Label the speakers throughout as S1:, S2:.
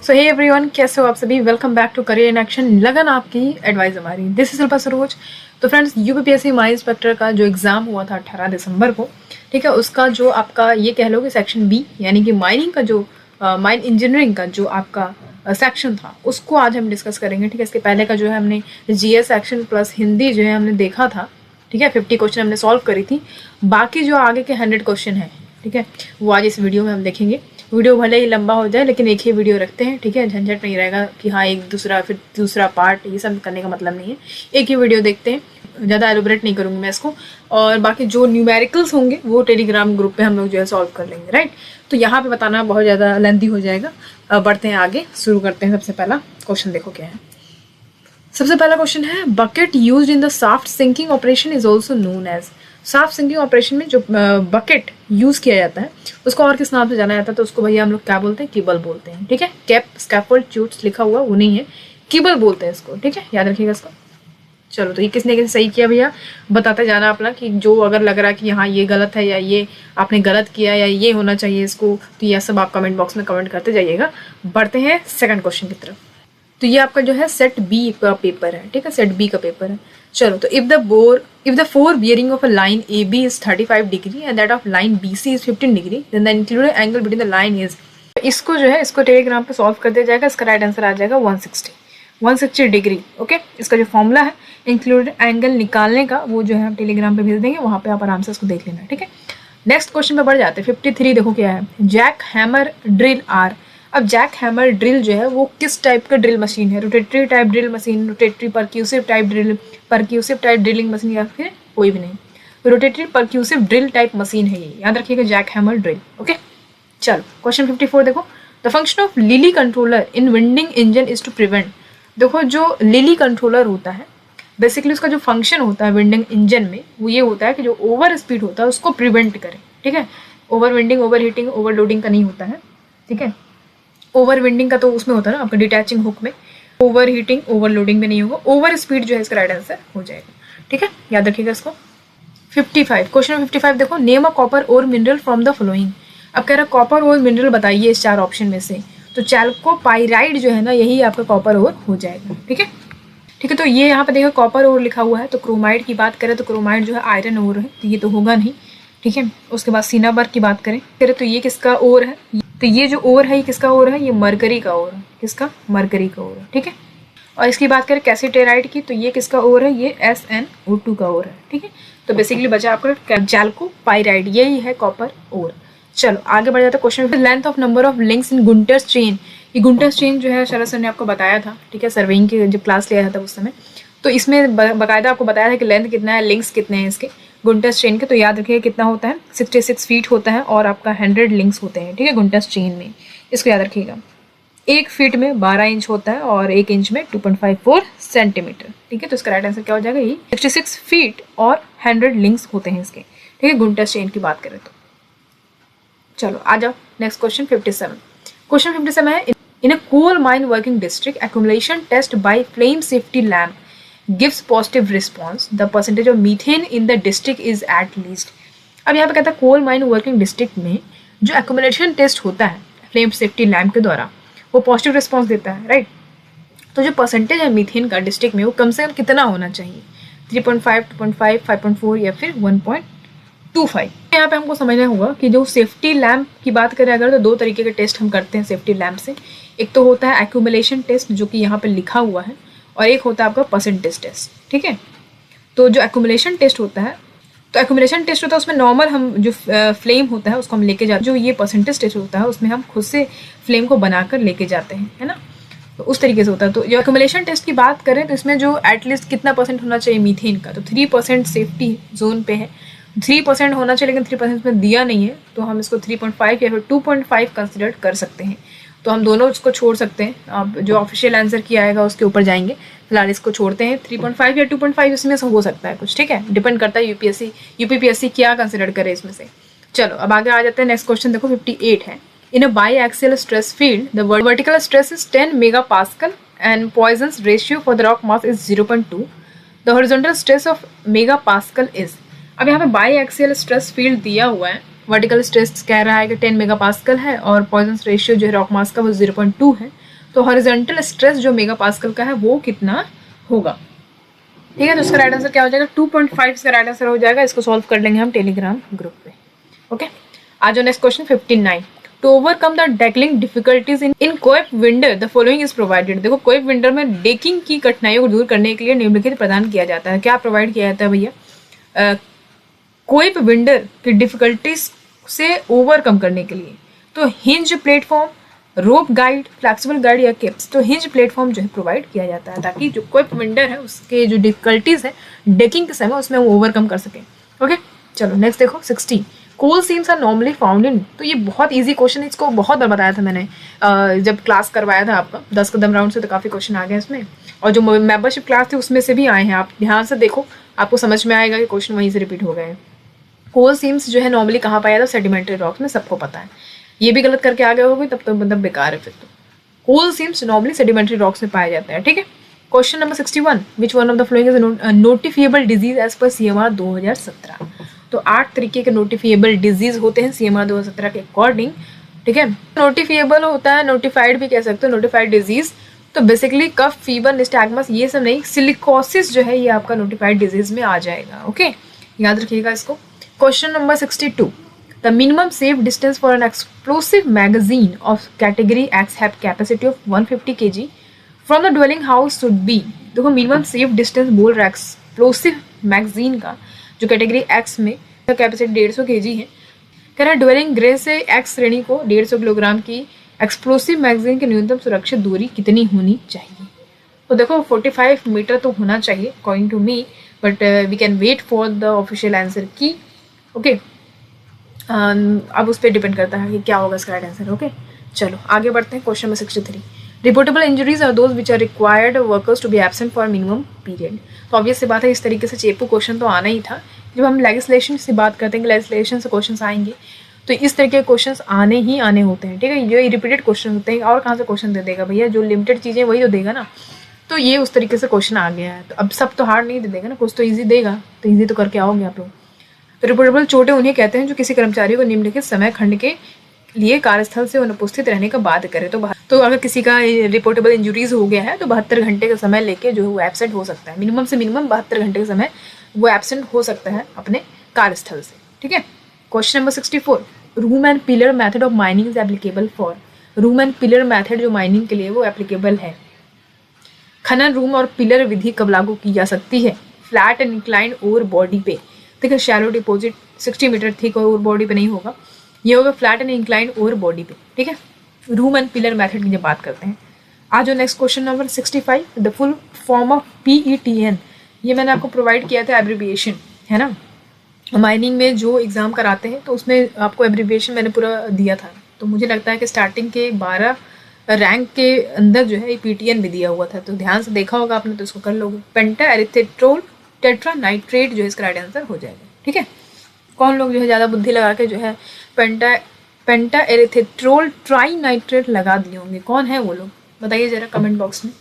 S1: सो hey everyone, कैसे हो आप सभी। Welcome back to career in action, लगन आपकी एडवाइस हमारी। This is Shilpa Saroj. तो फ्रेंड्स, यूपीपीएससी माइन इंस्पेक्टर का जो एग्जाम हुआ था 18 दिसंबर को, ठीक है, उसका जो आपका ये कह लो कि सेक्शन बी यानी कि माइनिंग का जो माइन इंजीनियरिंग का जो आपका सेक्शन था उसको आज हम डिस्कस करेंगे। ठीक है, इसके पहले का जो है हमने जीएस सेक्शन प्लस हिंदी जो है हमने देखा था। ठीक है, 50 क्वेश्चन हमने सॉल्व करी थी। बाकी जो आगे के 100 क्वेश्चन है, ठीक है, वो आज इस वीडियो में हम देखेंगे। वीडियो भले ही लंबा हो जाए लेकिन एक ही वीडियो रखते हैं। ठीक है, झंझट नहीं रहेगा कि हाँ एक दूसरा फिर दूसरा पार्ट, ये सब करने का मतलब नहीं है। एक ही वीडियो देखते हैं, ज़्यादा एलोबरेट नहीं करूँगी मैं इसको। और बाकी जो न्यूमेरिकल्स होंगे वो टेलीग्राम ग्रुप पे हम लोग जो है सॉल्व कर लेंगे, राइट। तो यहाँ पे बताना बहुत ज़्यादा लेंथी हो जाएगा। बढ़ते हैं आगे, शुरू करते हैं। सबसे पहला क्वेश्चन देखो क्या है। सबसे पहला क्वेश्चन है, bucket used in the shaft sinking operation is also known as. Shaft sinking operation में जो बकेट यूज किया जाता है उसको और किस नाम से जाना जाता है, तो उसको भैया हम लोग क्या बोलते हैं, कीबल बोलते हैं। ठीक है, कैप स्कैफोल्ड च्यूट्स लिखा हुआ वो नहीं है, कीबल बोलते हैं इसको। ठीक है, याद रखिएगा इसको। चलो, तो ये किसने सही किया भैया, बताते जाना अपना कि जो अगर लग रहा है कि हाँ ये गलत है या ये आपने गलत किया या ये होना चाहिए इसको, तो यह सब आप कमेंट बॉक्स में कमेंट करते जाइएगा। बढ़ते हैं सेकंड क्वेश्चन की तरफ। तो ये आपका जो है सेट बी का पेपर है। ठीक है, सेट बी का पेपर है। चलो, तो if the fore bearing of a line A B is 35 degree and that of line B C is 15 degree, then the included angle between the line is. इसको जो है इसको टेलीग्राम पे solve कर दिया जाएगा। इसका राइट आंसर आ जाएगा 160 डिग्री। ओके, इसका जो फॉर्मूला है इंक्लूडेड एंगल निकालने का वो जो है हम टेलीग्राम पे भेज देंगे, वहाँ पे आप आराम से इसको देख लेना। ठीक है, नेक्स्ट क्वेश्चन पे बढ़ जाते हैं। 53 देखो क्या है, जैक हैमर ड्रिल आर। अब जैक हैमर ड्रिल जो है वो किस टाइप का ड्रिल मशीन है, rotary type drill machine, rotary percussive type drilling machine, या फिर कोई भी नहीं, rotary percussive drill type machine है ये, याद रखिएगा, जैक हैमर ड्रिल। ओके, चलो क्वेश्चन 54 देखो, the function of Lilly controller in winding engine is to prevent. देखो, जो लिली कंट्रोलर होता है बेसिकली उसका जो फंक्शन होता है विंडिंग इंजन में वो ये होता है कि जो ओवर स्पीड होता है उसको प्रिवेंट करे। ठीक है, over winding, over heating, overloading का नहीं होता है। ठीक है, ओवर विंडिंग का तो उसमें होता है ना आपका डिटैचिंग हुक में, ओवर हीटिंग ओवरलोडिंग में नहीं होगा। ओवर स्पीड जो है इसका राइट आंसर हो जाएगा। ठीक है, याद रखिएगा इसको। 55 क्वेश्चन 55 देखो, नेम अ कॉपर और मिनरल फ्रॉम द फॉलोइंग। अब कह रहा है कॉपर और मिनरल बताइए इस 4 ऑप्शन में से, तो चैल्कोपाइराइड जो है ना यही आपका कॉपर और हो जाएगा। ठीक है, ठीक है, तो ये यहाँ पे देखो कॉपर और लिखा हुआ है, तो क्रोमाइड की बात करें तो क्रोमाइड जो है आयरन और है, तो ये तो होगा नहीं। ठीक है, उसके बाद सिनाबर की बात करें तो ये किसका और है, तो ये जो और है ये किसका और है, ये मरकरी का और है। किसका, मरकरी का और है। ठीक है, और इसकी बात करें कैसीटेराइड की, तो ये किसका और है, ये SnO2 का और है। ठीक है, तो बेसिकली बचा आपका चैल्कोपाइराइड, यही है कॉपर और। चलो आगे बढ़ जाता है question, length of number of links in Gunter's chain. ये गुंटर्स चेन जो है शरद सर ने आपको बताया था। ठीक है, सर्वेइंग की जब क्लास लिया था उस समय, तो इसमें बाकायदा आपको बताया था कि लेंथ कितना है, लिंक्स कितने हैं इसके गुंटर्स चेन के। तो याद रखिए कितना होता है, 66 फीट होता है और आपका 100 लिंक्स होते हैं। ठीक है, गुंटर्स चेन में, इसको याद रखिएगा। 1 फीट में 12 इंच होता है और 1 इंच में 2.54 सेंटीमीटर। ठीक है, तो इसका राइट आंसर क्या हो जाएगा, ये 66 फीट और 100 लिंक्स होते हैं इसके। ठीक है, गुंटर्स चेन की बात करें तो। चलो आ जाओ नेक्स्ट क्वेश्चन 57। क्वेश्चन 57 है, in a coal mine working district accumulation test by flame safety lamp gives positive response, the percentage of methane in the district is at least। अब यहाँ पे कहता है कोल माइन वर्किंग डिस्ट्रिक्ट में जो accumulation test होता है फ्लेम सेफ्टी लैम्प के द्वारा वो पॉजिटिव रिस्पॉन्स देता है, राइट। तो जो परसेंटेज है मीथेन का डिस्ट्रिक्ट में वो कम से कम कितना होना चाहिए, 3.5, 2.5, 5.4 या फिर 1.25। यहाँ पे हमको समझना होगा कि जो सेफ्टी लैम्प की बात करें अगर, तो 2 तरीके के टेस्ट हम करते हैं सेफ्टी लैम्प से। एक तो होता है एक्यूमुलेशन टेस्ट जो कि यहाँ पे लिखा हुआ है, और एक होता है आपका परसेंटेज टेस्ट। ठीक है, तो जो एक्यूमुलेशन टेस्ट होता है, तो एक्यूमुलेशन टेस्ट होता है उसमें नॉर्मल हम जो फ्लेम होता है उसको हम लेके जाते हैं। जो ये परसेंटेज टेस्ट होता है उसमें हम खुद से फ्लेम को बनाकर लेके जाते हैं, है ना, तो उस तरीके से होता है। तो जो एक्यूमुलेशन टेस्ट की बात करें तो इसमें जो एटलीस्ट कितना % होना चाहिए मीथेन का, तो 3% सेफ्टी जोन पे है, 3% होना चाहिए, लेकिन 3% में दिया नहीं है, तो हम इसको 3.5 या फिर 2.5 कंसिडर कर सकते हैं। तो हम दोनों उसको छोड़ सकते हैं। अब जो ऑफिशियल आंसर किया आएगा उसके ऊपर जाएंगे, फिलहाल इसको छोड़ते हैं। 3.5 या 2.5 इसमें से हो सकता है कुछ। ठीक है, डिपेंड करता है यूपीपीएससी क्या कंसिडर करे इसमें से। चलो अब आगे आ जाते हैं। नेक्स्ट क्वेश्चन देखो 58 है, in a biaxial stress field the vertical stress is 10 mega pascal and Poisson's ratio for the rock mass is 0.2, the horizontal stress of mega pascal is. अब यहाँ पे बाई एक्सियल स्ट्रेस फील्ड दिया हुआ है, vertical stress कह रहा है कि 10 मेगापास्कल है और पॉइजन्स रेशियो जो है रॉक मास का वो 0.2 है। तो हॉरिजॉन्टल स्ट्रेस जो मेगा पास्कल का है वो कितना होगा, ठीक है। तो इसका राइट आंसर क्या हो जाएगा, 2.5 इसका राइट आंसर हो जाएगा। इसको सॉल्व कर लेंगे हम टेलीग्राम ग्रुप पे। ओके, आ जाओ next question 59। To overcome the decking difficulties in Koepe winder the following is provided. देखो कोएप विंडर में डेकिंग की कठिनाइयों को दूर करने के लिए निम्नलिखित प्रदान किया जाता है। क्या प्रोवाइड किया जाता है भैया, कोएप विंडर की डिफिकल्टीज से ओवरकम करने के लिए तो हिंज प्लेटफॉर्म, रोप गाइड, फ्लेक्सिबल गाइड या केप्स। तो हिंज प्लेटफॉर्म जो है प्रोवाइड किया जाता है ताकि जो कोई विंडर है उसके जो डिफिकल्टीज है डेकिंग के समय उसमें वो ओवरकम कर सके। ओके, चलो नेक्स्ट देखो 60। Coal seams are normally found in. तो ये बहुत इजी क्वेश्चन है, इसको बहुत बार बताया था मैंने जब क्लास करवाया था आपका 10 कदम राउंड से, तो काफ़ी क्वेश्चन आ गए इसमें। और जो मेंबरशिप क्लास थी उसमें से भी आए हैं, आप ध्यान से देखो आपको समझ में आएगा कि क्वेश्चन वहीं से रिपीट हो गए हैं। कोल सीम्स जो है नॉर्मली कहाँ पाया जाता है, सेडिमेंट्री रॉक्स में, सबको पता है। ये भी गलत करके आ गए होगे तब तो मतलब बेकार है फिर तो। Coal seams normally sedimentary rocks में पाया जाता है, ठीक है। Question number 61, which one of the following is notifiable disease as per CMR 2017। तो 8 तरीके के नोटिफिएबल डिजीज होते हैं सीएमआर 2017 के अकॉर्डिंग, ठीक है। नोटिफिएबल होता है, नोटिफाइड भी कह सकते हो, नोटिफाइड डिजीज। तो बेसिकली कफ, फीवर, निस्टैग्मस ये सब नहीं, सिलिकोसिस जो है ये आपका नोटिफाइड डिजीज में आ जाएगा। ओके, याद रखिएगा इसको। Question number 62, the minimum safe distance for an explosive magazine of category X have capacity of 150 kg from the dwelling house should be। देखो मिनिमम सेफ डिस्टेंस बोल रहा है एक्सप्लोसिव मैगजीन का जो कैटेगरी X में कैपेसिटी 150 kg है। कह रहा है ड्वेलिंग ग्रे से X श्रेणी को 150 किलोग्राम की एक्सप्लोसिव मैगजीन की न्यूनतम सुरक्षित दूरी कितनी होनी चाहिए। तो देखो 45 मीटर तो होना चाहिए according to me, but we can wait for the official answer key. Okay, अब उस पर डिपेंड करता है कि क्या होगा इसका राइट आंसर। ओके, चलो आगे बढ़ते हैं। Question number 63, reportable injuries are those which are required workers to be absent for minimum period. तो ऑब्वियस सी बात है, इस तरीके से चेपू क्वेश्चन तो आना ही था। जब हम लेजिस्लेशन से बात करते हैं कि लेजिस्लेशन से क्वेश्चन आएंगे तो इस तरीके के क्वेश्चन आने ही आने होते हैं, ठीक है। जो रिपीटेड क्वेश्चन होते हैं और कहाँ से क्वेश्चन दे देगा भैया, जो लिमिटेड चीज़ें वही तो देगा ना। तो ये उस तरीके से क्वेश्चन आ गया है, तो अब सब तो हार्ड नहीं दे देगा ना, कुछ तो ईजी देगा। तो ईजी तो करके आओगे आप लोग। तो रिपोर्टेबल चोटें उन्हें कहते हैं जो किसी कर्मचारी को निम्नलिखित समय खंड के लिए कार्यस्थल से अनुपस्थित रहने का बाध्य करे। तो अगर किसी का रिपोर्टेबल इंजुरीज हो गया है तो 72 घंटे का समय लेके जो है वो एब्सेंट हो सकता है। मिनिमम से मिनिमम 72 घंटे का समय वो एब्सेंट हो सकता है अपने कार्यस्थल से, ठीक है। Question number 64, room and pillar method of mining is applicable for. Room and pillar method जो माइनिंग के लिए वो एप्लीकेबल है। खनन रूम और पिलर विधि कब लागू की जा सकती है, flat and incline over body पे। देखिए shallow deposit 60 meter thick over body पे नहीं होगा, ये होगा flat and incline over body पे, ठीक है। रूम एंड पिलर मेथड की जब बात करते हैं। आज जो next question number 65, the full form of PETN। ये मैंने आपको प्रोवाइड किया था एब्रिविएशन, है ना। माइनिंग में जो एग्ज़ाम कराते हैं तो उसमें आपको एब्रिविएशन मैंने पूरा दिया था। तो मुझे लगता है कि स्टार्टिंग के 12 रैंक के अंदर जो है PTN भी दिया हुआ था, तो ध्यान से देखा होगा आपने, तो इसको कर लोगे। पेंटा एरिथेट्रोल टेट्रा नाइट्रेट जो है इसका राइट आंसर हो जाएगा, ठीक है। कौन लोग जो है ज़्यादा बुद्धि लगा के जो है पेंटा एरिथेट्रोल ट्राई नाइट्रेट लगा दिए होंगे, कौन है वो लोग बताइए ज़रा कमेंट बॉक्स में।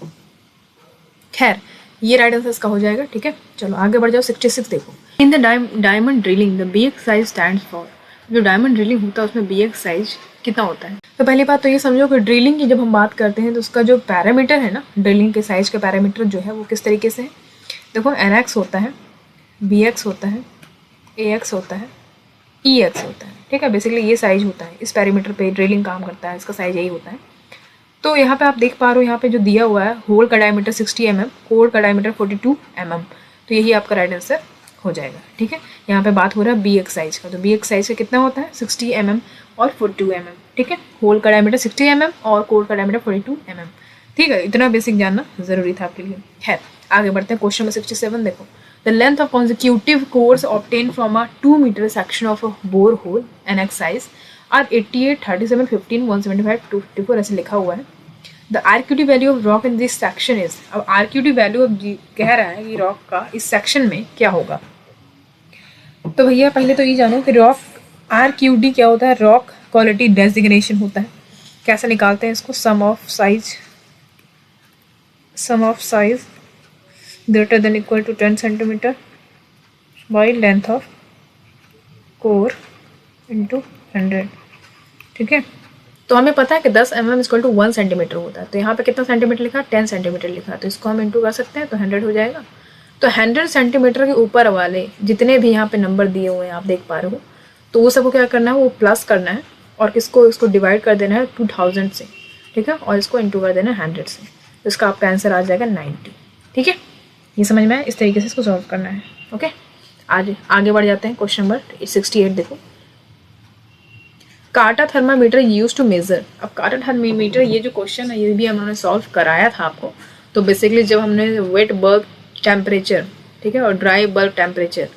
S1: खैर ये राइट आंसर इसका हो जाएगा, ठीक है। चलो आगे बढ़ जाओ। 66 देखो, in the diamond drilling the BX size stand for. जो डायमंड ड्रिलिंग होता है उसमें BX साइज कितना होता है। तो पहली बात तो ये समझो कि ड्रिलिंग की जब हम बात करते हैं तो उसका जो पैरामीटर है ना, ड्रिलिंग के साइज का पैरामीटर जो है वो किस तरीके से है। देखो NX होता है, BX होता है, AX होता है, EX होता है, ठीक है। बेसिकली ये साइज होता है, इस पैरामीटर पे ड्रिलिंग काम करता है, इसका साइज यही होता है। तो यहाँ पे आप देख पा रहे हो, यहाँ पे जो दिया हुआ है होल का डायमीटर 60 mm, कोर का डायमीटर 42 mm, तो यही आपका राइट आंसर हो जाएगा, ठीक है। यहाँ पे बात हो रहा है BX साइज का, तो BX साइज का कितना होता है 60 mm और 42 mm, ठीक है। होल का डायमीटर 60 mm और कोर का डायमीटर 42 mm, ठीक है। इतना बेसिक जानना जरूरी था आपके लिए। है आगे बढ़ते हैं। क्वेश्चन नंबर 67 देखो, the length of consecutive cores obtained from a 2 meter section of a bore hole NX size are 88, 37, 15, 175, 254 ऐसे लिखा हुआ है। The RQD value of rock in this section is. अब RQD वैल्यू ऑफ कह रहा है कि रॉक का इस सेक्शन में क्या होगा। तो भैया पहले तो ये जानो कि रॉक RQD क्या होता है, रॉक क्वालिटी डेजिग्नेशन होता है। कैसे निकालते हैं इसको, sum of size greater than equal to 10 centimeter by length of core into 100, ठीक है। तो हमें पता है कि 10 mm इक्वल टू 1 सेंटीमीटर होता है। तो यहाँ पे कितना सेंटीमीटर लिखा है, 10 सेंटीमीटर लिखा है, तो इसको हम इंटू कर सकते हैं, तो 100 हो जाएगा। तो 100 सेंटीमीटर के ऊपर वाले जितने भी यहाँ पे नंबर दिए हुए हैं आप देख पा रहे हो, तो वो सबको क्या करना है, वो प्लस करना है और इसको डिवाइड कर देना है 2000 से, ठीक है, और इसको इंटू कर देना है 100 से। तो इसका आपका आंसर आ जाएगा 90। ठीक है, ये समझ में आया, इस तरीके से इसको सॉल्व करना है। ओके, आज आगे बढ़ जाते हैं। क्वेश्चन नंबर 68 देखो, काटा थर्मामीटर यूज टू मेजर। अब काटा थर्मामीटर, ये जो क्वेश्चन है ये भी हमने सॉल्व कराया था आपको। तो बेसिकली जब हमने वेट बल्ब टेम्परेचर, ठीक है, और ड्राई बल्ब टेम्परेचर,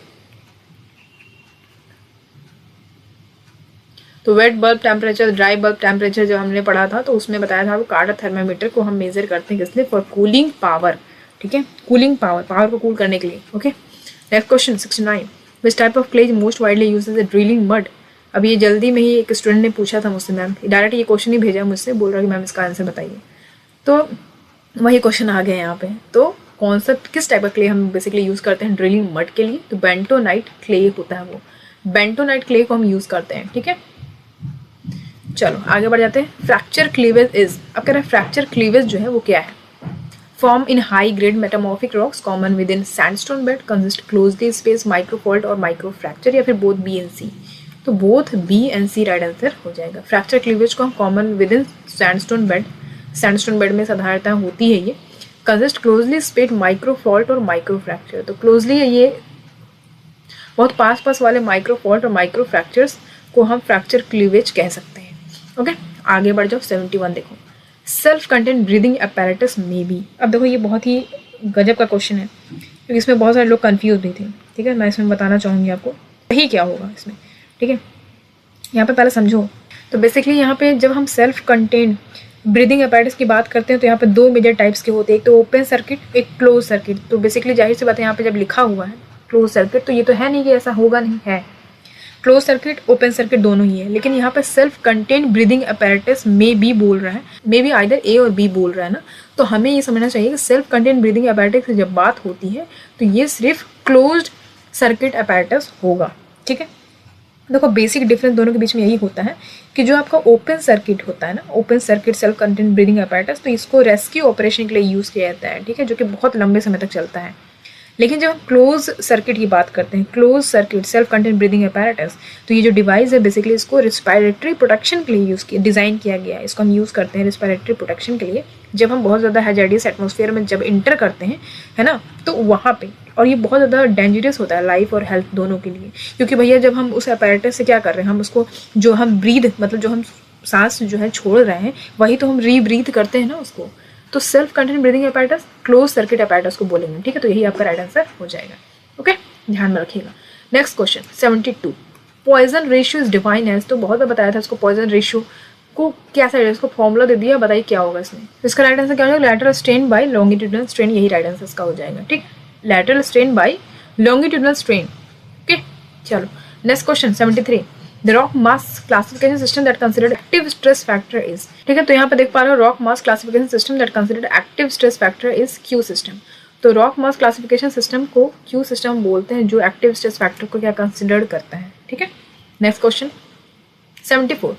S1: तो wait bulb temperature, dry bulb temperature जब हमने पढ़ा था तो उसमें बताया था काटा थर्मामीटर को हम मेजर करते हैं किसलिए, फॉर कूलिंग पावर। ठीक है, कूलिंग पावर को कूल करने के लिए। Okay, next question 69, which type of clay is most widely use as a drilling mud. अब ये जल्दी में ही एक स्टूडेंट ने पूछा था मुझसे, मैम डायरेक्ट ये क्वेश्चन ही भेजा मुझसे, बोल रहा कि मैम इसका आंसर बताइए। तो वही क्वेश्चन आ गए यहाँ पे। तो कौन सा, किस टाइप का क्ले हम बेसिकली यूज़ करते हैं ड्रिलिंग मड के लिए, तो बेंटोनाइट क्ले होता है, वो बेंटोनाइट क्ले को हम यूज़ करते हैं। ठीक है, चलो आगे बढ़ जाते हैं। फ्रैक्चर क्लीवेज इज, अब कह रहे हैं फ्रैक्चर क्लीवेज जो है वो क्या है, form in high grade metamorphic rocks common within sandstone bed consist closely space microfault और माइक्रो फ्रैक्चर, या फिर बोथ बी एंड सी। तो both B and C right answer हो जाएगा। फ्रैक्चर क्लीवेज को हम common within sandstone bed, sandstone bed में साधारणतः होती है ये, कंसिस्ट क्लोजली स्पेस माइक्रोफॉल्ट और माइक्रो फ्रैक्चर। तो क्लोजली है ये, बहुत पास पास वाले माइक्रोफॉल्ट और माइक्रो फ्रैक्चर्स को हम फ्रैक्चर क्लीवेज कह सकते हैं। ओके, आगे बढ़ जाओ। 71 देखो, सेल्फ कंटेंट ब्रीदिंग अपैरेटस में बी। अब देखो ये बहुत ही गजब का क्वेश्चन है क्योंकि इसमें बहुत सारे लोग कंफ्यूज भी थे। ठीक है, मैं इसमें बताना चाहूँगी आपको सही क्या होगा इसमें। ठीक है, यहाँ पे पहले समझो। तो बेसिकली यहाँ पे जब हम सेल्फ कंटेंट ब्रीदिंग अपैरेटस की बात करते हैं तो यहाँ पे दो मेजर टाइप्स के होते हैं, एक तो ओपन सर्किट, एक क्लोज सर्किट। तो बेसिकली जाहिर सी बात है यहाँ पे जब लिखा हुआ है क्लोज सर्किट तो ये तो है नहीं कि ऐसा होगा, नहीं है, क्लोज सर्किट ओपन सर्किट दोनों ही है। लेकिन यहाँ पे सेल्फ कंटेंट ब्रीदिंग अपैरेटस में बी बोल रहा है, मे बी आइदर ए और बी बोल रहा है ना। तो हमें ये समझना चाहिए कि सेल्फ कंटेंट ब्रीदिंग अपैरेटस की जब बात होती है तो ये सिर्फ क्लोज्ड सर्किट अपैरेटस होगा। ठीक है, देखो बेसिक डिफरेंस दोनों के बीच में यही होता है कि जो आपका ओपन सर्किट होता है ना, open circuit self content breathing apparatus, तो इसको रेस्क्यू ऑपरेशन के लिए यूज़ किया जाता है। ठीक है, जो कि बहुत लंबे समय तक चलता है। लेकिन जब हम क्लोज सर्किट की बात करते हैं, close circuit self content breathing apparatus, तो ये जो डिवाइस है बेसिकली इसको रिस्पायरेटरी प्रोटेक्शन के लिए यूज़ किया, डिज़ाइन किया गया है। इसको हम यूज़ करते हैं रिस्पायरेटरी प्रोटेक्शन के लिए जब हम बहुत ज़्यादा हैजार्डियस एटमॉस्फेयर में जब इंटर करते हैं, है ना, तो वहाँ पे। और ये बहुत ज़्यादा डेंजरस होता है लाइफ और हेल्थ दोनों के लिए, क्योंकि भैया जब हम उस अपैरेटस से क्या कर रहे हैं, हम उसको जो हम ब्रीद, मतलब जो हम सांस जो है छोड़ रहे हैं वही तो हम रीब्रीथ करते हैं ना उसको। तो self content breathing apparatus close circuit apparatus को बोलेंगे। ठीक है, तो यही आपका राइट आंसर हो जाएगा। ओके, ध्यान में रखिएगा। Next question 72, Poisson ratio is define as, तो बहुत बार बताया था इसको, पॉइजन रेशियो को क्या सा इसको फॉर्मूला दे दिया, बताइए क्या होगा इसमें। तो इसका राइट आंसर क्या हो जाएगा, lateral strain by longitudinal strain, यही राइट आंसर इसका हो जाएगा। ठीक, lateral strain by longitudinal strain. Okay, चलो next question 73, the rock mass classification system that considered active stress factor is. ठीक है, तो यहाँ पे देख पा रहे हो rock mass classification system that considered active stress factor is Q system. तो रॉक मास क्लासिफिकेशन सिस्टम को क्यू सिस्टम बोलते हैं जो एक्टिव स्ट्रेस फैक्टर को क्या कंसिडर करता है। ठीक है, next question 74,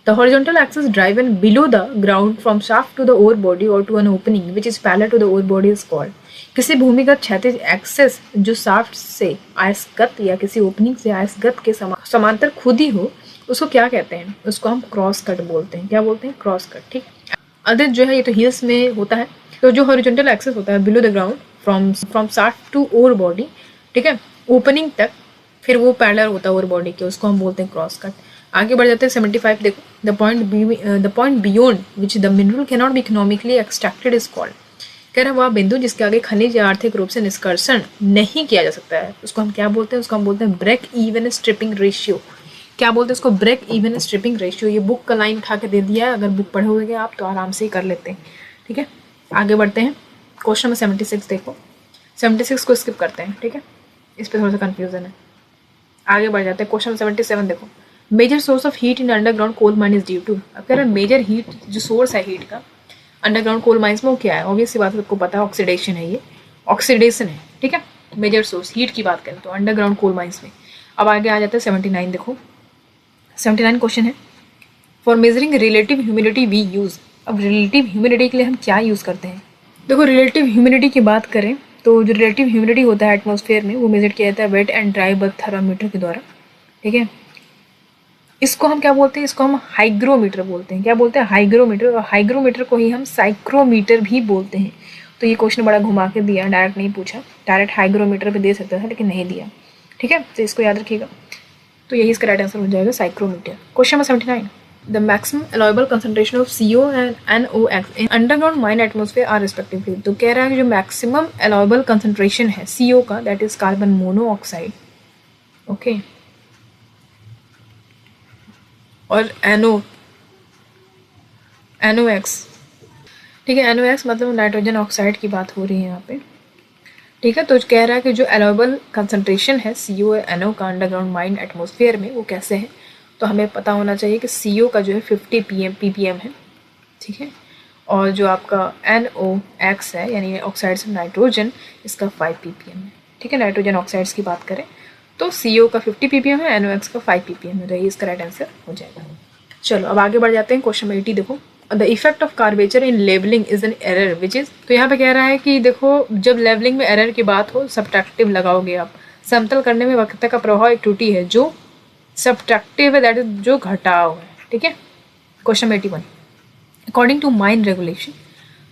S1: the horizontal axis driven below the ground from shaft to the ore body or to an opening which is parallel to the ore body is called। किसी भूमिगत क्षैतिज access जो शाफ्ट से आयस्कत या किसी ओपनिंग से आयस्कत के समांतर खुदी हो उसको क्या कहते हैं, उसको हम क्रॉस कट बोलते हैं। क्या बोलते हैं, क्रॉस कट। ठीक, अदर जो है ये तो हिल्स में होता है। तो जो हॉरिजॉन्टल एक्सेस होता है below the ground from shaft to ore body, ठीक है, ओपनिंग तक, फिर वो पैरेलल होता है ओर बॉडी के, उसको हम बोलते हैं क्रॉस कट। आगे बढ़ जाते हैं 75 देखो, the point beyond which the mineral can not be economically extracted is called. कह रहा है वह बिंदु जिसके आगे खनिज या आर्थिक रूप से निष्कर्षण नहीं किया जा सकता है, उसको हम क्या बोलते हैं, उसको हम बोलते हैं ब्रेक इवन स्ट्रिपिंग रेशियो। क्या बोलते हैं उसको, ब्रेक इवन स्ट्रिपिंग रेशियो। ये बुक का लाइन उठा के दे दिया है, अगर बुक पढ़े हुए आप तो आराम से ही कर लेते हैं। ठीक है, आगे बढ़ते हैं। क्वेश्चन नंबर 76 देखो, 76 को स्किप करते हैं। ठीक है, इस पर थोड़ा सा कन्फ्यूजन है। आगे बढ़ जाते हैं। क्वेश्चन 77 देखो, major source of heat in underground coal mine is due to. अब कह रहा है मेजर हीट जो सोर्स है हीट का अंडरग्राउंड कोल माइंस में वो क्या है, ऑब्वियस सी बात है सबको पता है, ऑक्सीडेशन है, ये ऑक्सीडेशन है। ठीक है, मेजर सोर्स हीट की बात करें तो अंडरग्राउंड कोल माइंस में। अब आगे आ जाता है 79 देखो, 79 क्वेश्चन है, for measuring relative humidity we use. अब रिलेटिव ह्यूमिडिटी के लिए हम क्या यूज़ करते हैं? देखो, रिलेटिव ह्यूमिडिटी की बात करें तो जो रिलेटिव ह्यूमिडिटी होता है एटमॉस्फेयर में, वो मेजर किया जाता है wet and dry bulb thermometer के द्वारा। ठीक है, इसको हम क्या बोलते हैं? इसको हम हाइग्रोमीटर बोलते हैं। क्या बोलते हैं? हाइग्रोमीटर। और हाइग्रोमीटर को ही हम साइक्रोमीटर भी बोलते हैं। तो ये क्वेश्चन बड़ा घुमा के दिया, डायरेक्ट नहीं पूछा। डायरेक्ट हाइग्रोमीटर पे दे सकता था लेकिन नहीं दिया। ठीक है, तो इसको याद रखिएगा। तो यही इसका राइट आंसर हो जाएगा, psychrometer. Question number 79, the maximum allowable concentration of CO and NOx in underground mine atmosphere are respectively. तो कह रहा है कि जो मैक्सिमम अलाउएबल कंसंट्रेशन है CO का, that is carbon monoxide, okay, और NOx, ठीक है, NOx मतलब नाइट्रोजन ऑक्साइड की बात हो रही है यहाँ पे। ठीक है, तो कह रहा है कि जो अलाउएबल कंसंट्रेशन है CO और NO का अंडरग्राउंड माइन एटमॉस्फेयर में, वो कैसे है? तो हमें पता होना चाहिए कि CO का जो है 50 ppm है। ठीक है, और जो आपका NOx है यानी ऑक्साइड्स ऑफ नाइट्रोजन, इसका 5 ppm है। ठीक है, नाइट्रोजन ऑक्साइड्स की बात करें तो CO का 50 ppm है, NOx का 5 ppm है। तो ये इसका राइट आंसर हो जाएगा। चलो अब आगे बढ़ जाते हैं। क्वेश्चन नंबर 80 देखो, the effect of curvature in labelling is an error which is. तो यहाँ पे कह रहा है कि देखो, जब लेबलिंग में एरर की बात हो, सब्ट्रैक्टिव लगाओगे आप। समतल करने में वक्रता का प्रभाव एक त्रुटि है जो सब्ट्रैक्टिव है, दैट इज जो घटाव है। ठीक है, question number 81, according to mine regulation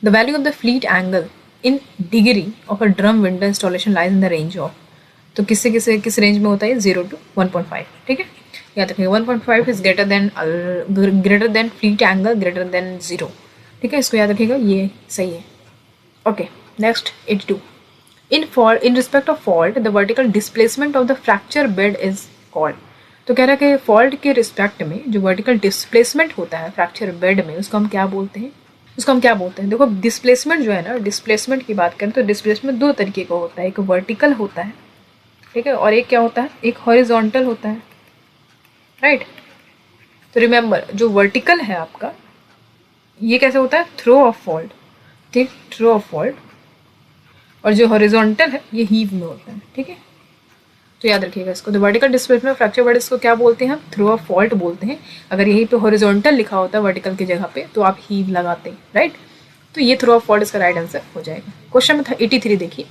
S1: the value of the fleet angle in degree of a drum winding installation lies in the range of. तो किस रेंज में होता है? 0 to 1.5। ठीक है, याद रखिएगा 1.5 is greater than fleet angle greater than 0। ठीक है, इसको याद रखिएगा, ये सही है। Okay, next 82, in respect of fault the vertical displacement of the fracture bed is called. तो कह रहा है कि फॉल्ट के रिस्पेक्ट में जो वर्टिकल डिस्प्लेसमेंट होता है फ्रैक्चर बेड में, उसको हम क्या बोलते हैं? देखो, डिस्प्लेसमेंट जो है ना, डिस्प्लेसमेंट की बात करें तो डिस्प्लेसमेंट दो तरीके का होता है। एक वर्टिकल होता है, ठीक है, और एक क्या होता है? एक हॉरिजॉन्टल होता है, राइट। तो रिमेंबर, जो वर्टिकल है आपका, ये कैसे होता है? Throw of fault. ठीक, थ्रो ऑफ फॉल्ट। और जो हॉरिजॉन्टल है ये हीव में होता है। ठीक है, तो याद रखिएगा इसको। तो वर्टिकल डिस्प्लेसमेंट फ्रैक्चर बेड, इसको क्या बोलते हैं? हम थ्रो ऑफ फॉल्ट बोलते हैं। अगर यहीं पे हॉरिजॉन्टल लिखा होता है वर्टिकल की जगह पे, तो आप हीव लगाते हैं, राइट। तो ये थ्रो ऑफ फॉल्ट इसका राइट आंसर हो जाएगा। क्वेश्चन में था 83 देखिए,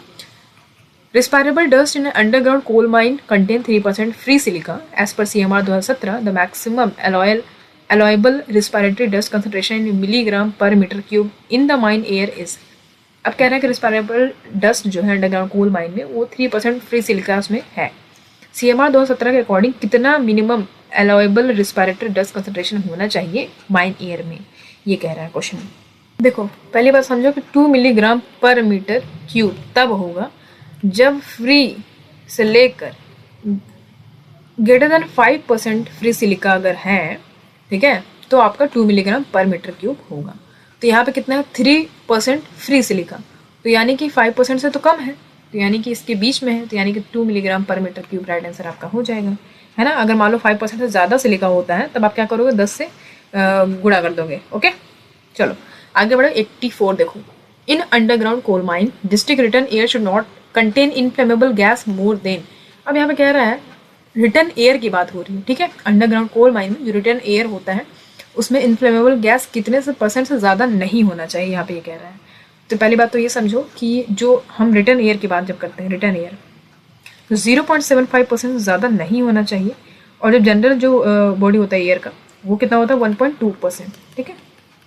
S1: Respirable dust in an underground coal mine contain 3% free silica. As per CMR 2017, the maximum allowable respiratory dust concentration in milligram per meter cube in the mine air is। अब कह रहा है कि रिस्पायरेबल डस्ट जो है अंडरग्राउंड कोल माइन में, वो 3% free silica उसमें है। CMR 2017 के अकॉर्डिंग कितना minimum allowable respiratory dust concentration होना चाहिए माइन एयर में, ये कह रहा है क्वेश्चन। देखो, पहली बात समझो कि 2 मिलीग्राम पर मीटर क्यूब तब होगा जब फ्री से लेकर ग्रेटर देन 5% फ्री सिलिका अगर है, ठीक है, तो आपका 2 मिलीग्राम पर मीटर क्यूब होगा। तो यहाँ पे कितना है? 3% फ्री सिलिका, तो यानी कि 5% से तो कम है, तो यानी कि इसके बीच में है, तो यानी कि 2 मिलीग्राम पर मीटर क्यूब राइट आंसर आपका हो जाएगा, है ना। अगर मान लो 5% से ज़्यादा सिलिका होता है, तब आप क्या करोगे? 10 से गुणा कर दोगे। ओके, चलो आगे बढ़ो। 84 देखो, in underground coal mine district return air should not contain inflammable gas more than. अब यहाँ पे कह रहा है रिटर्न एयर की बात हो रही है, ठीक है। अंडरग्राउंड कोल माइन में जो रिटर्न एयर होता है उसमें इनफ्लेमेबल गैस कितने से % से ज़्यादा नहीं होना चाहिए, यहाँ पे ये कह रहा है। तो पहली बात तो ये समझो कि जो हम रिटर्न एयर की बात जब करते हैं, रिटर्न एयर तो 0.75% से ज़्यादा नहीं होना चाहिए, और जब जनरल जो बॉडी होता है एयर का, वो कितना होता है? 1.2%। ठीक है,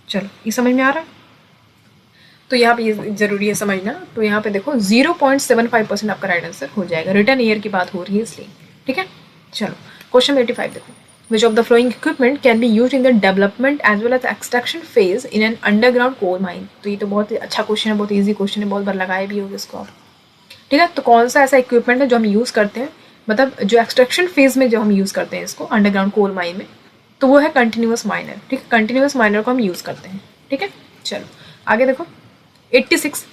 S1: चलो ये समझ में आ रहा है। तो यहाँ पे ये जरूरी है समझना। तो यहाँ पे देखो 0.75% आपका राइट आंसर हो जाएगा, रिटर्न ईयर की बात हो रही है इसलिए। ठीक है, चलो क्वेश्चन 85 देखो, which of the following equipment can be used in the development as well as extraction phase in an underground coal mine. तो ये तो बहुत अच्छा क्वेश्चन है, बहुत ईजी क्वेश्चन है, बहुत बार लगाए भी होगे इसको आप। ठीक है, तो कौन सा ऐसा इक्विपमेंट है जो हम यूज़ करते हैं, मतलब जो एक्सट्रैक्शन फेज में जो हम यूज़ करते हैं इसको अंडरग्राउंड कोल माइन में, तो वो है कंटिन्यूअस माइनर। ठीक है, कंटिन्यूअस माइनर को हम यूज़ करते हैं। ठीक है, चलो आगे देखो 86,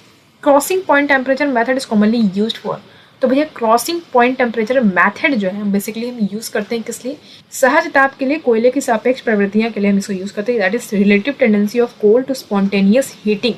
S1: crossing point temperature method is commonly used for. तो भैया क्रॉसिंग पॉइंट टेम्परेचर मेथड जो है बेसिकली हम यूज़ करते हैं किस लिए? सहज ताप के लिए, कोयले की सापेक्ष प्रवृत्तियां के लिए हम इसको यूज़ करते हैं। That is relative tendency of coal to spontaneous heating.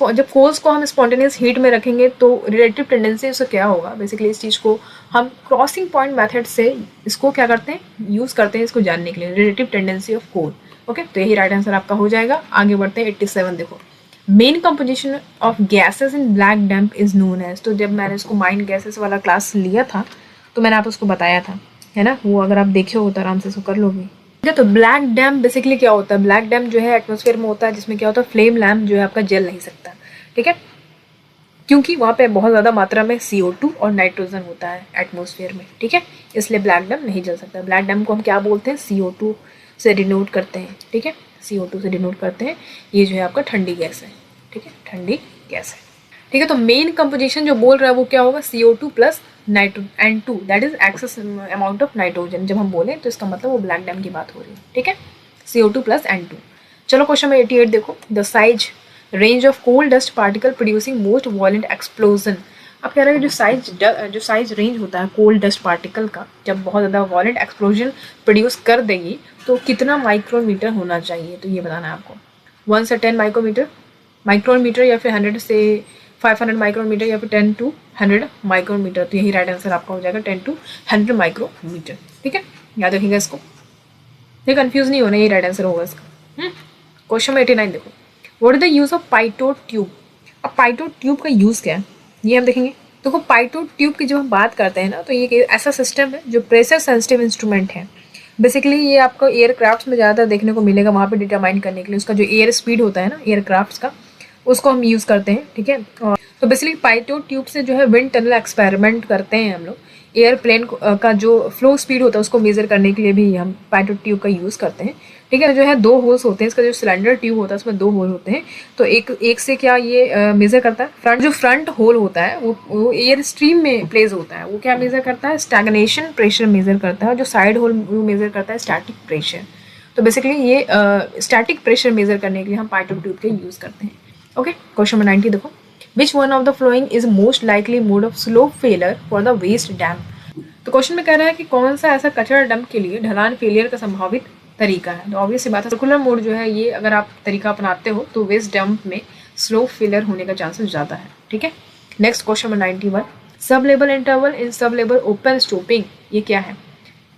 S1: जब कोल्स को हम स्पॉन्टेनियस हीट में रखेंगे तो रिलेटिव टेंडेंसी उससे क्या होगा? बेसिकली इस चीज़ को हम क्रॉसिंग पॉइंट मेथड से इसको क्या करते हैं? यूज़ करते हैं इसको जानने के लिए, relative tendency of coal. Okay, तो यही राइट आंसर आपका हो जाएगा। आगे बढ़ते हैं 87 देखो, main composition of gases in black damp is known as. तो जब मैंने इसको माइन गैसेस वाला क्लास लिया था तो मैंने आप उसको बताया था, है ना, वो अगर आप देखे हो तो आराम से इसको कर लोगे। ठीक है, तो ब्लैक डैम्प बेसिकली क्या होता है, ब्लैक डैम्प जो है एटमॉस्फेयर में होता है, जिसमें क्या होता है, फ्लेम लैम्प जो है आपका जल नहीं सकता। ठीक है, क्योंकि वहाँ पे बहुत ज़्यादा मात्रा में CO2 और नाइट्रोजन होता है एटमॉस्फेयर में। ठीक है, इसलिए ब्लैक डैम्प नहीं जल सकता। ब्लैक डैम्प को हम क्या बोलते हैं, CO2 से डिनोट करते हैं। ठीक है, CO2 से डिनोट करते हैं। ये जो है आपका ठंडी गैस है। ठीक है, ठंडी गैस है। ठीक है, तो मेन कंपोजिशन जो बोल रहा है वो क्या होगा, CO2 plus N2 that is excess amount of nitrogen. जब हम बोलें तो इसका मतलब वो ब्लैक डैम्प की बात हो रही है। ठीक है, CO2 प्लस N2। चलो क्वेश्चन में 88 देखो, the size range of coal dust particle producing most violent explosion. अब कह रहे हैं जो साइज रेंज होता है कोल डस्ट पार्टिकल का, जब बहुत ज़्यादा वॉलेंट एक्सप्लोजन प्रोड्यूस कर देगी तो कितना माइक्रोमीटर होना चाहिए, तो ये बताना है आपको। 1 से 10 माइक्रोमीटर या फिर 100 से 500 माइक्रोमीटर या फिर 10 to 100 माइक्रोमीटर। तो यही राइट आंसर आपका हो जाएगा, 10 to 100 माइक्रोमीटर। ठीक है, याद रखिएगा इसको, ये कंफ्यूज नहीं होना, यही राइट आंसर होगा इसका। क्वेश्चन 89 देखो, what is the use of pitot tube. अब पाइटोट ट्यूब का यूज क्या है ये हम देखेंगे। देखो पाइटोट ट्यूब की जब हम बात करते हैं ना, तो ये ऐसा सिस्टम है जो प्रेशर सेंसिटिव इंस्ट्रूमेंट है। बेसिकली ये आपको एयरक्राफ्ट में ज़्यादातर देखने को मिलेगा, वहाँ पे डिटरमाइन करने के लिए उसका जो एयर स्पीड होता है ना एयरक्राफ्ट का, उसको हम यूज़ करते हैं। ठीक है, और तो बेसिकली पाइटोट ट्यूब से जो है विंड टनल एक्सपेरिमेंट करते हैं हम लोग। एयरप्लेन का जो फ्लो स्पीड होता है उसको मेजर करने के लिए भी हम पाइटोट ट्यूब का यूज़ करते हैं। ठीक है, जो है 2 होल्स होते हैं, इसका जो सिलेंडर ट्यूब होता है उसमें 2 होल होते हैं। तो एक से क्या ये मेजर करता है, जो फ्रंट होल होता है वो एयर स्ट्रीम में प्लेस होता है, वो क्या मेजर करता है, स्टैग्नेशन प्रेशर मेजर करता है। जो साइड होल वो मेजर करता है स्टैटिक प्रेशर। तो बेसिकली ये स्टैटिक प्रेशर मेजर करने के लिए हम पाइटोट ट्यूब का यूज़ करते हैं। ओके, क्वेश्चन नंबर 90 देखो, which one of the following is most likely mode of slope failure for the waste dump. तो क्वेश्चन में कह रहा है कि कौन सा ऐसा कचरा डंप के लिए ढलान फेलियर का संभावित तरीका है। तो ऑब्वियस सी बात है, सर्कुलर मोड जो है ये अगर आप तरीका अपनाते हो तो वेस्ट डंप में स्लो फेलियर होने का चांसेस ज़्यादा है। ठीक है, नेक्स्ट क्वेश्चन नंबर 91, सब लेबल इंटरवल इन सब लेबल ओपन स्टोपिंग, ये क्या है,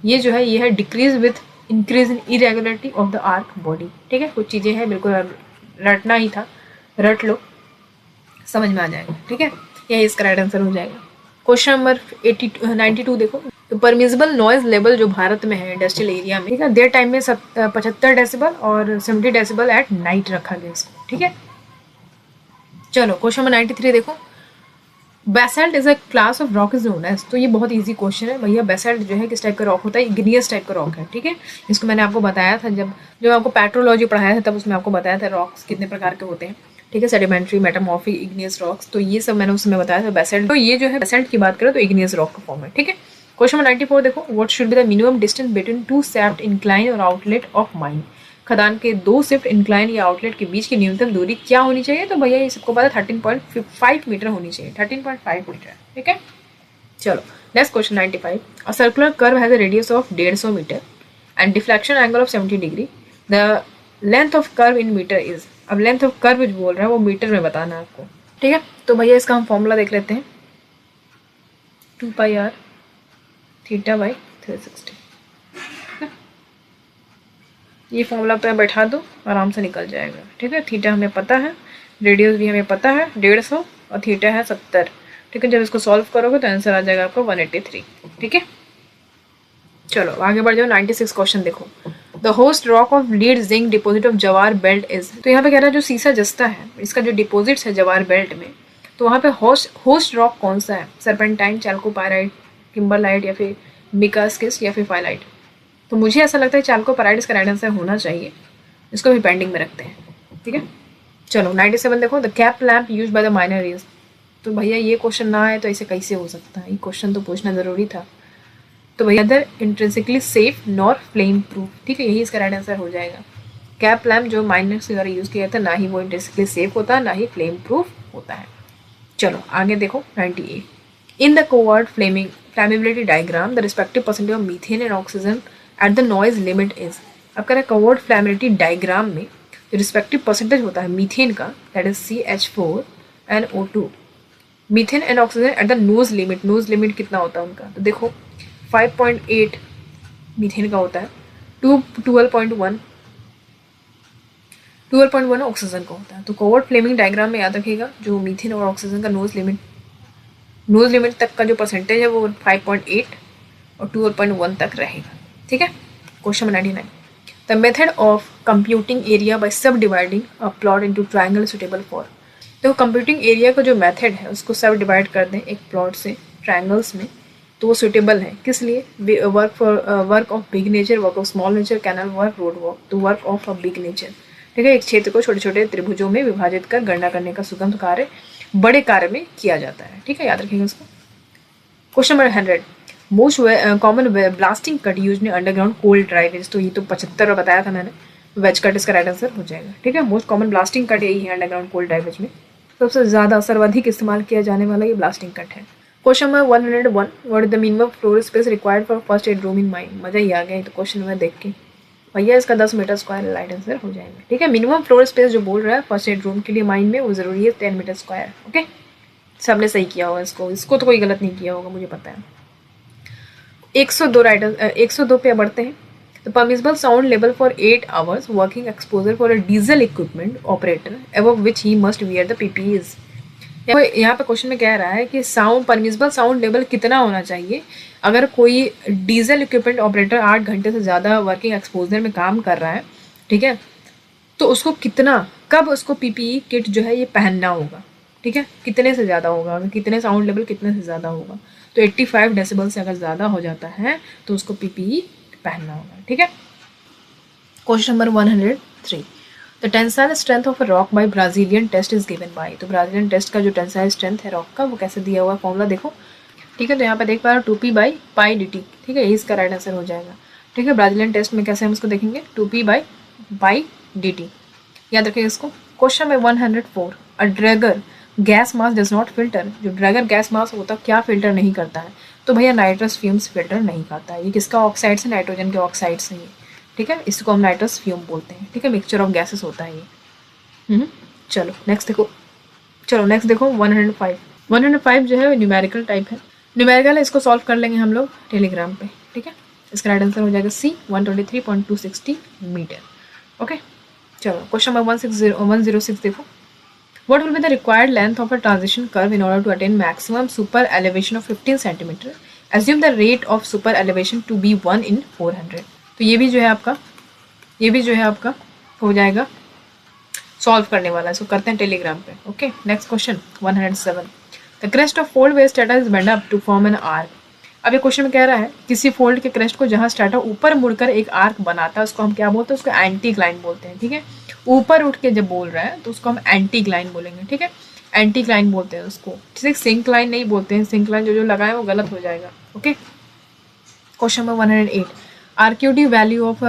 S1: ये जो है ये है decrease with increase in irregularity of the arc body. ठीक है, कुछ चीज़ें हैं बिल्कुल रटना ही था, रट लो, समझ में आ जाएगा। ठीक है, यही इसका राइट आंसर हो जाएगा। क्वेश्चन नंबर 92 देखो, तो परमिसिबल नॉइज लेवल जो भारत में है इंडस्ट्रियल एरिया में, ठीक है, देर टाइम में 75 डेसिबल और 70 डेसिबल एट नाइट रखा गया इसको। ठीक है, चलो क्वेश्चन नंबर 93 देखो, basalt is a class of rock is known as. तो ये बहुत इजी क्वेश्चन है भैया। बेसाल्ट जो है किस टाइप का रॉक होता है, इग्नियस टाइप का रॉक है। ठीक है, इसको मैंने आपको बताया था जब आपको पेट्रोलॉजी पढ़ाया था, तब उसमें आपको बताया था रॉक्स कितने प्रकार के होते हैं। ठीक है, सेडिमेंट्री, मेटामॉर्फिक, इग्नियस रॉक्स, तो ये सब मैंने उसमें बताया था बेसाल्ट। तो ये जो है बेसाल्ट की बात करें तो इग्नियस रॉक का फॉर्म है। ठीक है, क्वेश्चन नंबर 94 देखो, what should be the minimum distance between 2 shaft incline और आउटलेट ऑफ माइन। खदान के 2 शिफ्ट इंक्लाइन या आउटलेट के बीच की न्यूनतम दूरी क्या होनी चाहिए। तो भैया ये सबको पता है 13.5 मीटर होनी चाहिए, 13.5 मीटर। ठीक है, चलो next question 95, a circular curve has a radius of 150 metre and deflection angle of 70 degree, the length of curve in metre is. अब लेंथ ऑफ कर्व जो बोल रहा है वो मीटर में बताना है आपको। ठीक है, तो भैया इसका हम फॉर्मूला देख लेते हैं, 2πr थीटा बाई 360। ये फॉर्मूला पे बैठा दो, आराम से निकल जाएगा। ठीक है, थीटा हमें पता है, रेडियस भी हमें पता है 150 और थीटा है 70। ठीक है, जब इसको सॉल्व करोगे तो आंसर आ जाएगा आपका 183। ठीक है, चलो आगे बढ़ जाओ। 96 क्वेश्चन देखो, the host rock of lead zinc deposit of जवार बेल्ट इज। तो यहाँ पे कह रहा है जो सीसा जस्ता है इसका जो डिपोजिट्स है जवार बेल्ट में, तो वहाँ पे होस्ट रॉक कौन सा है, सर्पेंटाइन, चैल्कोपाइराइट, किम्बरलाइट या फिर मिकास्किस या फिर फाइलाइट। तो मुझे ऐसा लगता है चैल्कोपाइराइट इसका राइट आंसर होना चाहिए, इसको भी पेंडिंग में रखते हैं। ठीक है, चलो 97 देखो, the cap lamp use by the minor is. तो भैया ये क्वेश्चन ना आए तो ऐसे कैसे हो सकता है, ये क्वेश्चन तो पूछना ज़रूरी था। तो भैया other intrinsically safe nor flame proof. ठीक है, यही इसका राइट आंसर हो जाएगा। कैप लैम्प जो माइनर के द्वारा यूज़ किया जाता है, ना ही वो इंट्रिंसिकली सेफ होता है ना ही फ्लेम प्रूफ होता है। चलो आगे देखो 98, in the covert flammability diagram the respective percentage of methane and oxygen at the noise limit is. अब कह रहे हैं कोवर्ट फ्लेमेबिलिटी डायग्राम में जो रिस्पेक्टिव परसेंटेज होता है मीथेन का, that is CH4 and O2, methane and oxygen at the nose limit. Nose limit कितना होता है उनका, तो देखो 5.8 मीथेन का होता है, 12.1 12.1 ऑक्सीजन का होता है। तो कोवर्ट फ्लेमिंग डायग्राम में याद रखिएगा, जो मीथेन और ऑक्सीजन का नोज लिमिट तक का जो परसेंटेज है वो 5.8 और 12.1 तक रहेगा। ठीक है। Question number 99, the method of computing area by subdividing a plot into triangle suitable for. तो कंप्यूटिंग एरिया का जो मेथड है उसको सब डिवाइड कर दें एक प्लॉट से ट्रायंगल्स में, तो वो सुटेबल है किस लिए? Work of big nature, work of small nature, canal work, road work. तो work of a big nature. ठीक है। एक क्षेत्र को छोटे छोटे त्रिभुजों में विभाजित कर गणना करने का सुगम कार्य बड़े कार्य में किया जाता है। ठीक है, याद रखिएगा उसको। Question number 100, most common blasting cut use ने अंडरग्राउंड कोल ड्राइवेज। तो ये तो 75 बताया था मैंने, वेज कट इसका राइट आंसर हो जाएगा। ठीक है, मोस्ट कॉमन ब्लास्टिंग कट यही है अंडरग्राउंड कोल ड्राइवेज में। सबसे ज़्यादा सर्वाधिक इस्तेमाल किया जाने वाला ये ब्लास्टिंग कट है। Question number 101, what is the minimum floor space required for first aid room in mine. मजा ही आ गया तो क्वेश्चन में देख के, भैया इसका 10 मीटर स्क्वायर राइट आंसर हो जाएगा। ठीक है, मिनिमम फ्लोर स्पेस जो बोल रहा है फर्स्ट एड रूम के लिए माइन में, वो जरूरी है 10 मीटर स्क्वायर। ओके, सबने सही किया होगा इसको तो कोई गलत नहीं किया होगा, मुझे पता है। 102 102 पे बढ़ते हैं। The permissible sound level for 8 hours working exposure for a diesel equipment operator above which he must wear the PPEs। यहाँ पे क्वेश्चन में कह रहा है कि परमिसिबल साउंड लेवल कितना होना चाहिए अगर कोई डीजल इक्विपमेंट ऑपरेटर 8 घंटे से ज़्यादा वर्किंग एक्सपोजर में काम कर रहा है। ठीक है, तो उसको कब उसको पीपीई किट जो है ये पहनना होगा। ठीक है, कितने से ज़्यादा होगा, कितने साउंड लेवल कितने से ज़्यादा होगा। तो 85 डेसिबल से अगर ज़्यादा हो जाता है तो उसको पीपीई पहनना होगा। ठीक है। Question number 103, the tensile strength of a rock by Brazilian test is given by. तो ब्राजीलियन टेस्ट का जो टेंसाइल स्ट्रेंथ है रॉक का वो कैसे दिया हुआ है, फॉर्मूला देखो। ठीक है, तो यहाँ पे देख पा रहे हो 2p/π/dt। ठीक है, ये इसका राइट आंसर हो जाएगा। ठीक है, ब्राजीलियन टेस्ट में कैसे हम इसको देखेंगे, 2p/π/dt। याद रखिएगा इसको। क्वेश्चन में 104, a Draeger gas mask does not filter. जो ड्रैगर गैस मास होता क्या फिल्टर नहीं करता है, तो भैया नाइट्रस फ्यूम्स फिल्टर नहीं करता है। ये किसका ऑक्साइड से, नाइट्रोजन के ऑक्साइड से ही। ठीक है, इसको हम नाइट्रस फ्यूम बोलते हैं। ठीक है, मिक्सचर ऑफ गैसेस होता है ये। चलो नेक्स्ट देखो 105। 105 जो है न्यूमेरिकल टाइप है। न्यूमेरिकल है, इसको सॉल्व कर लेंगे हम लोग टेलीग्राम पे। ठीक है, इसका राइट आंसर हो जाएगा C 123.260 मीटर। ओके, चलो क्वेश्चन नंबर 106 देखो। What will be the required length of a transition curve in order to attain maximum super elevation of 15 centimeter? Assume the rate of super elevation to be 1 in 400। तो ये भी जो है आपका हो जाएगा सॉल्व करने वाला है, इसको करते हैं टेलीग्राम पे। Okay, next question 107, the crest of fold where strata is bend up to form an arc. अब ये क्वेश्चन में कह रहा है किसी फोल्ड के क्रेस्ट को जहाँ स्ट्रेटा ऊपर मुड़कर एक आर्क बनाता है उसको हम क्या बोलते हैं, उसको एंटीक्लाइन बोलते हैं। ठीक है, ऊपर उठ के जब बोल रहा है तो उसको हम एंटीक्लाइन बोलेंगे। ठीक है, एंटीक्लाइन बोलते हैं उसको, जैसे सिंक्लाइन नहीं बोलते हैं। सिंक्लाइन जो लगाए वो गलत हो जाएगा। Okay, question number 108, RQD value of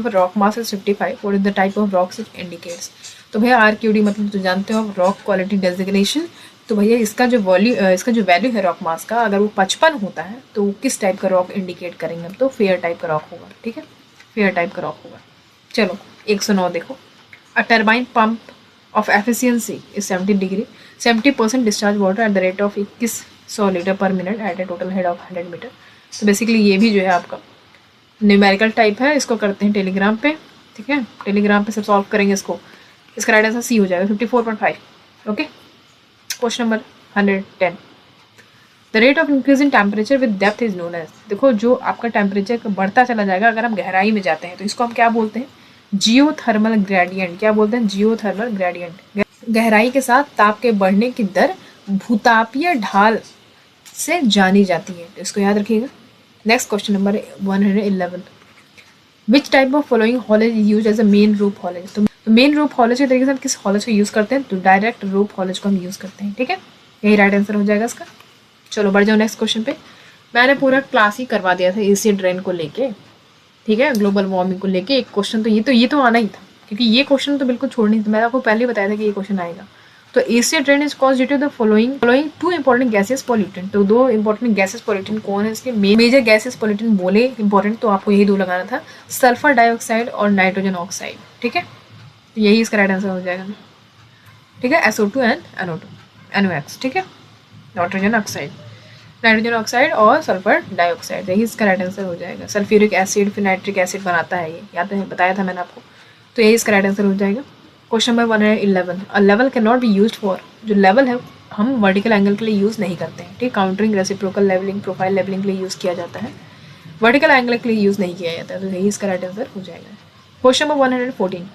S1: a rock mass is 55। What is the type of rocks it indicates. तो भैया RQD मतलब तो जानते हो रॉक क्वालिटी डेजिग्नेशन। तो भैया इसका जो वैल्यू है रॉक मास का, अगर वो 55 होता है तो वो किस टाइप का रॉक इंडिकेट करेंगे, तो फेयर टाइप का रॉक होगा। ठीक है, फेयर टाइप का रॉक होगा। चलो 109 देखो, a turbine pump of efficiency is 70 degree, 70% discharge water at the rate of 2100 litre per minute at a total head of 100 metre. तो बेसिकली ये भी जो है आपका न्यूमेरिकल टाइप है, इसको करते हैं टेलीग्राम पे। ठीक है, टेलीग्राम पे सब सॉल्व करेंगे इसको। इसका राइट आंसर C हो जाएगा 54.5। Okay, question number 110, the rate of increase in temperature with depth is known as. देखो जो आपका टेम्परेचर बढ़ता चला जाएगा अगर हम गहराई में जाते हैं तो इसको हम क्या बोलते हैं, जियोथर्मल ग्रेडियंट। क्या बोलते हैं, जियोथर्मल ग्रेडियंट। गहराई के साथ ताप के बढ़ने की दर भूतापीय ढाल से जानी जाती है, तो इसको याद रखिएगा। Next question number 111, which type of following haulage is use as a main rope haulage. तो मेन रूफ हॉलेज के तरीके से हम किस हॉलेज को यूज करते हैं, तो डायरेक्ट रूफ हॉलेज को हम यूज करते हैं। ठीक है, यही राइट आंसर हो जाएगा इसका। चलो बढ़ जाओ नेक्स्ट क्वेश्चन पे। मैंने पूरा क्लास ही करवा दिया था एसी ड्रेन को लेके। ठीक है, ग्लोबल वार्मिंग को लेके एक क्वेश्चन तो ये तो आना ही था, क्योंकि ये क्वेश्चन तो बिल्कुल छोड़ नहीं था। मैंने आपको पहले ही बताया था कि ये क्वेश्चन आएगा। तो acid rain is cause due to the following 2 important gases pollutant. तो 2 इंपॉर्टेंट गैसेस पॉल्यूटेंट कौन है, इसके मेजर गैसेस पॉल्यूटेंट बोले इंपॉर्टेंट, तो आपको यही 2 लगाना था, सल्फर डाइऑक्साइड और नाइट्रोजन ऑक्साइड। ठीक है, तो यही इसका राइट आंसर हो जाएगा। ठीक है, SO2 एंड NOx। ठीक है, नाइट्रोजन ऑक्साइड और सल्फर डाइऑक्साइड, यही इसका राइट आंसर हो जाएगा। सल्फ्यूरिक एसिड फिर नाइट्रिक एसिड बनाता है ये, याद है बताया था मैंने आपको। तो यही इसका राइट आंसर हो जाएगा। Question number 111, a level can not be used for, जो लेवल है हम वर्टिकल एंगल के लिए यूज़ नहीं करते हैं, ठीक। Contouring, reciprocal levelling, profile levelling के लिए यूज़ किया जाता है, वर्टिकल एंगल के लिए यूज़ नहीं किया जाता है, तो यही इसका राइट आंसर हो जाएगा। Question number 114,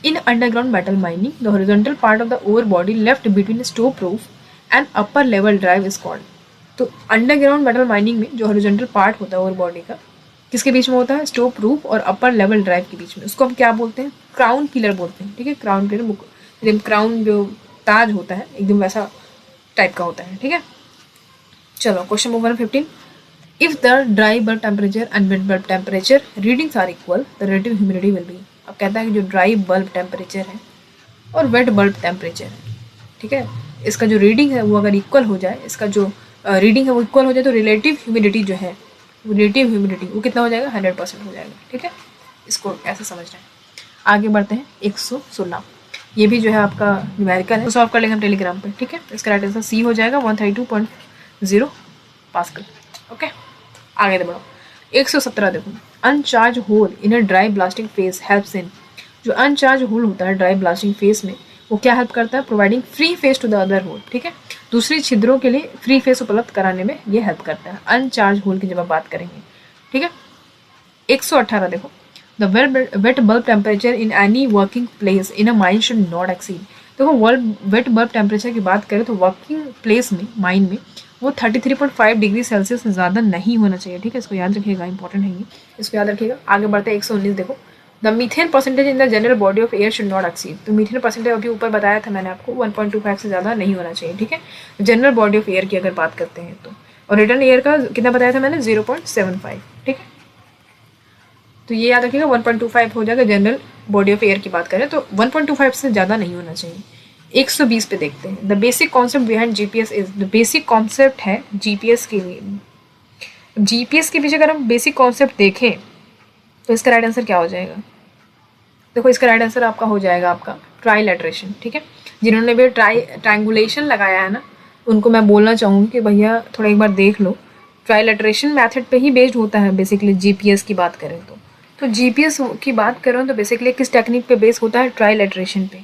S1: in underground metal mining the horizontal part of the ore body left between stope roof and upper level drive is called. तो अंडरग्राउंड मेटल माइनिंग में जो हॉरिजॉन्टल पार्ट होता है ओर बॉडी का, किसके बीच में होता है? स्टोव प्रूफ और अपर लेवल ड्राइव के बीच में। उसको हम क्या बोलते हैं? क्राउन पिलर बोलते हैं, ठीक है। क्राउन पिलर एकदम क्राउन जो ताज होता है एकदम वैसा टाइप का होता है, ठीक है। चलो question number 115, if the dry bulb temperature and wet bulb temperature readings are equal the relative humidity will be. अब कहता है कि जो ड्राई बल्ब टेम्परेचर है और वेट बल्ब टेम्परेचर है, ठीक है, इसका जो रीडिंग है वो अगर इक्वल हो जाए, इसका जो रीडिंग है वो इक्वल हो जाए, तो रिलेटिव ह्यूमिडिटी जो है, रिलेटिव ह्यूमिडिटी वो कितना हो जाएगा? 100% हो जाएगा, ठीक है। इसको ऐसे समझना है। आगे बढ़ते हैं 116, ये भी जो है आपका न्यूमेरिकल है, सॉल्व कर लेंगे हम टेलीग्राम पे, ठीक है। इसका राइट आंसर सी हो जाएगा 132.0 पास्कल, ओके। आगे बढ़ो 117 देखो, uncharged hole in a dry blasting face helps in. जो अनचार्ज होल होता है ड्राई ब्लास्टिंग फेस में, वो क्या हेल्प करता है? Providing free face to the other hole, ठीक है। दूसरी छिद्रों के लिए फ्री फेस उपलब्ध कराने में ये हेल्प करता है, अनचार्ज होल की जब आप बात करेंगे, ठीक है। 118 देखो, the wait bulb temperature in any working place in a mine should not exceed. देखो वेट बल्ब टेम्परेचर की बात करें तो वर्किंग प्लेस में, माइन में, वो 33.5 डिग्री सेल्सियस से ज़्यादा नहीं होना चाहिए, ठीक है। इसको याद रखिएगा, इंपॉर्टेंट है ये, इसको याद रखिएगा। आगे बढ़ते हैं 119 देखो, the methane percentage in the general body of air should not exceed. तो मीथेन परसेंटेज अभी ऊपर बताया था मैंने आपको, 1.25 से ज़्यादा नहीं होना चाहिए, ठीक है, जनरल बॉडी ऑफ एयर की अगर बात करते हैं तो। और रिटर्न एयर का कितना बताया था मैंने? 0.75, ठीक है। तो ये याद रखिएगा 1.25 हो जाएगा जनरल बॉडी ऑफ एयर की बात करें तो, 1.25 से ज़्यादा नहीं होना चाहिए। 120 पे देखते हैं, the basic concept behind GPS is. The basic concept है जीपीएस के लिए, जीपीएस के पीछे अगर हम बेसिक कॉन्सेप्ट देखें तो इसका राइट आंसर क्या हो जाएगा? देखो इसका राइट आंसर आपका हो जाएगा आपका ट्राइलेटरेशन, ठीक है। जिन्होंने भी ट्रायंगुलेशन लगाया है ना, उनको मैं बोलना चाहूँगी कि भैया थोड़ा एक बार देख लो, ट्राइलेटरेशन मैथड पे ही बेस्ड होता है बेसिकली जीपीएस की बात करें तो जीपीएस की बात करूँ तो बेसिकली किस टेक्निक पे बेस होता है? ट्राइलेटरेशन पे।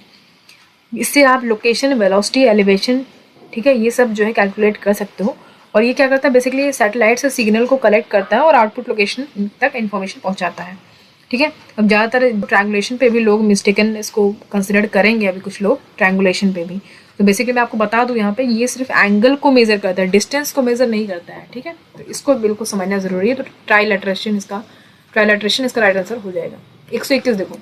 S1: इससे आप लोकेशन, वेलोसिटी, एलिवेशन, ठीक है, ये सब जो है कैलकुलेट कर सकते हो। और ये क्या करता है? बेसिकली सैटेलाइट से सिग्नल को कलेक्ट करता है और आउटपुट लोकेशन तक इन्फॉर्मेशन पहुंचाता है, ठीक है। अब ज़्यादातर ट्रायंगुलेशन पे भी लोग मिस्टेकन इसको कंसिडर करेंगे, अभी कुछ लोग ट्रायंगुलेशन पे भी। तो बेसिकली मैं आपको बता दूं यहाँ पे, ये सिर्फ एंगल को मेजर करता है, डिस्टेंस को मेजर नहीं करता है, ठीक है। तो इसको बिल्कुल समझना जरूरी है। तो ट्राइलेटरेशन इसका राइट आंसर हो जाएगा। 121 देखो,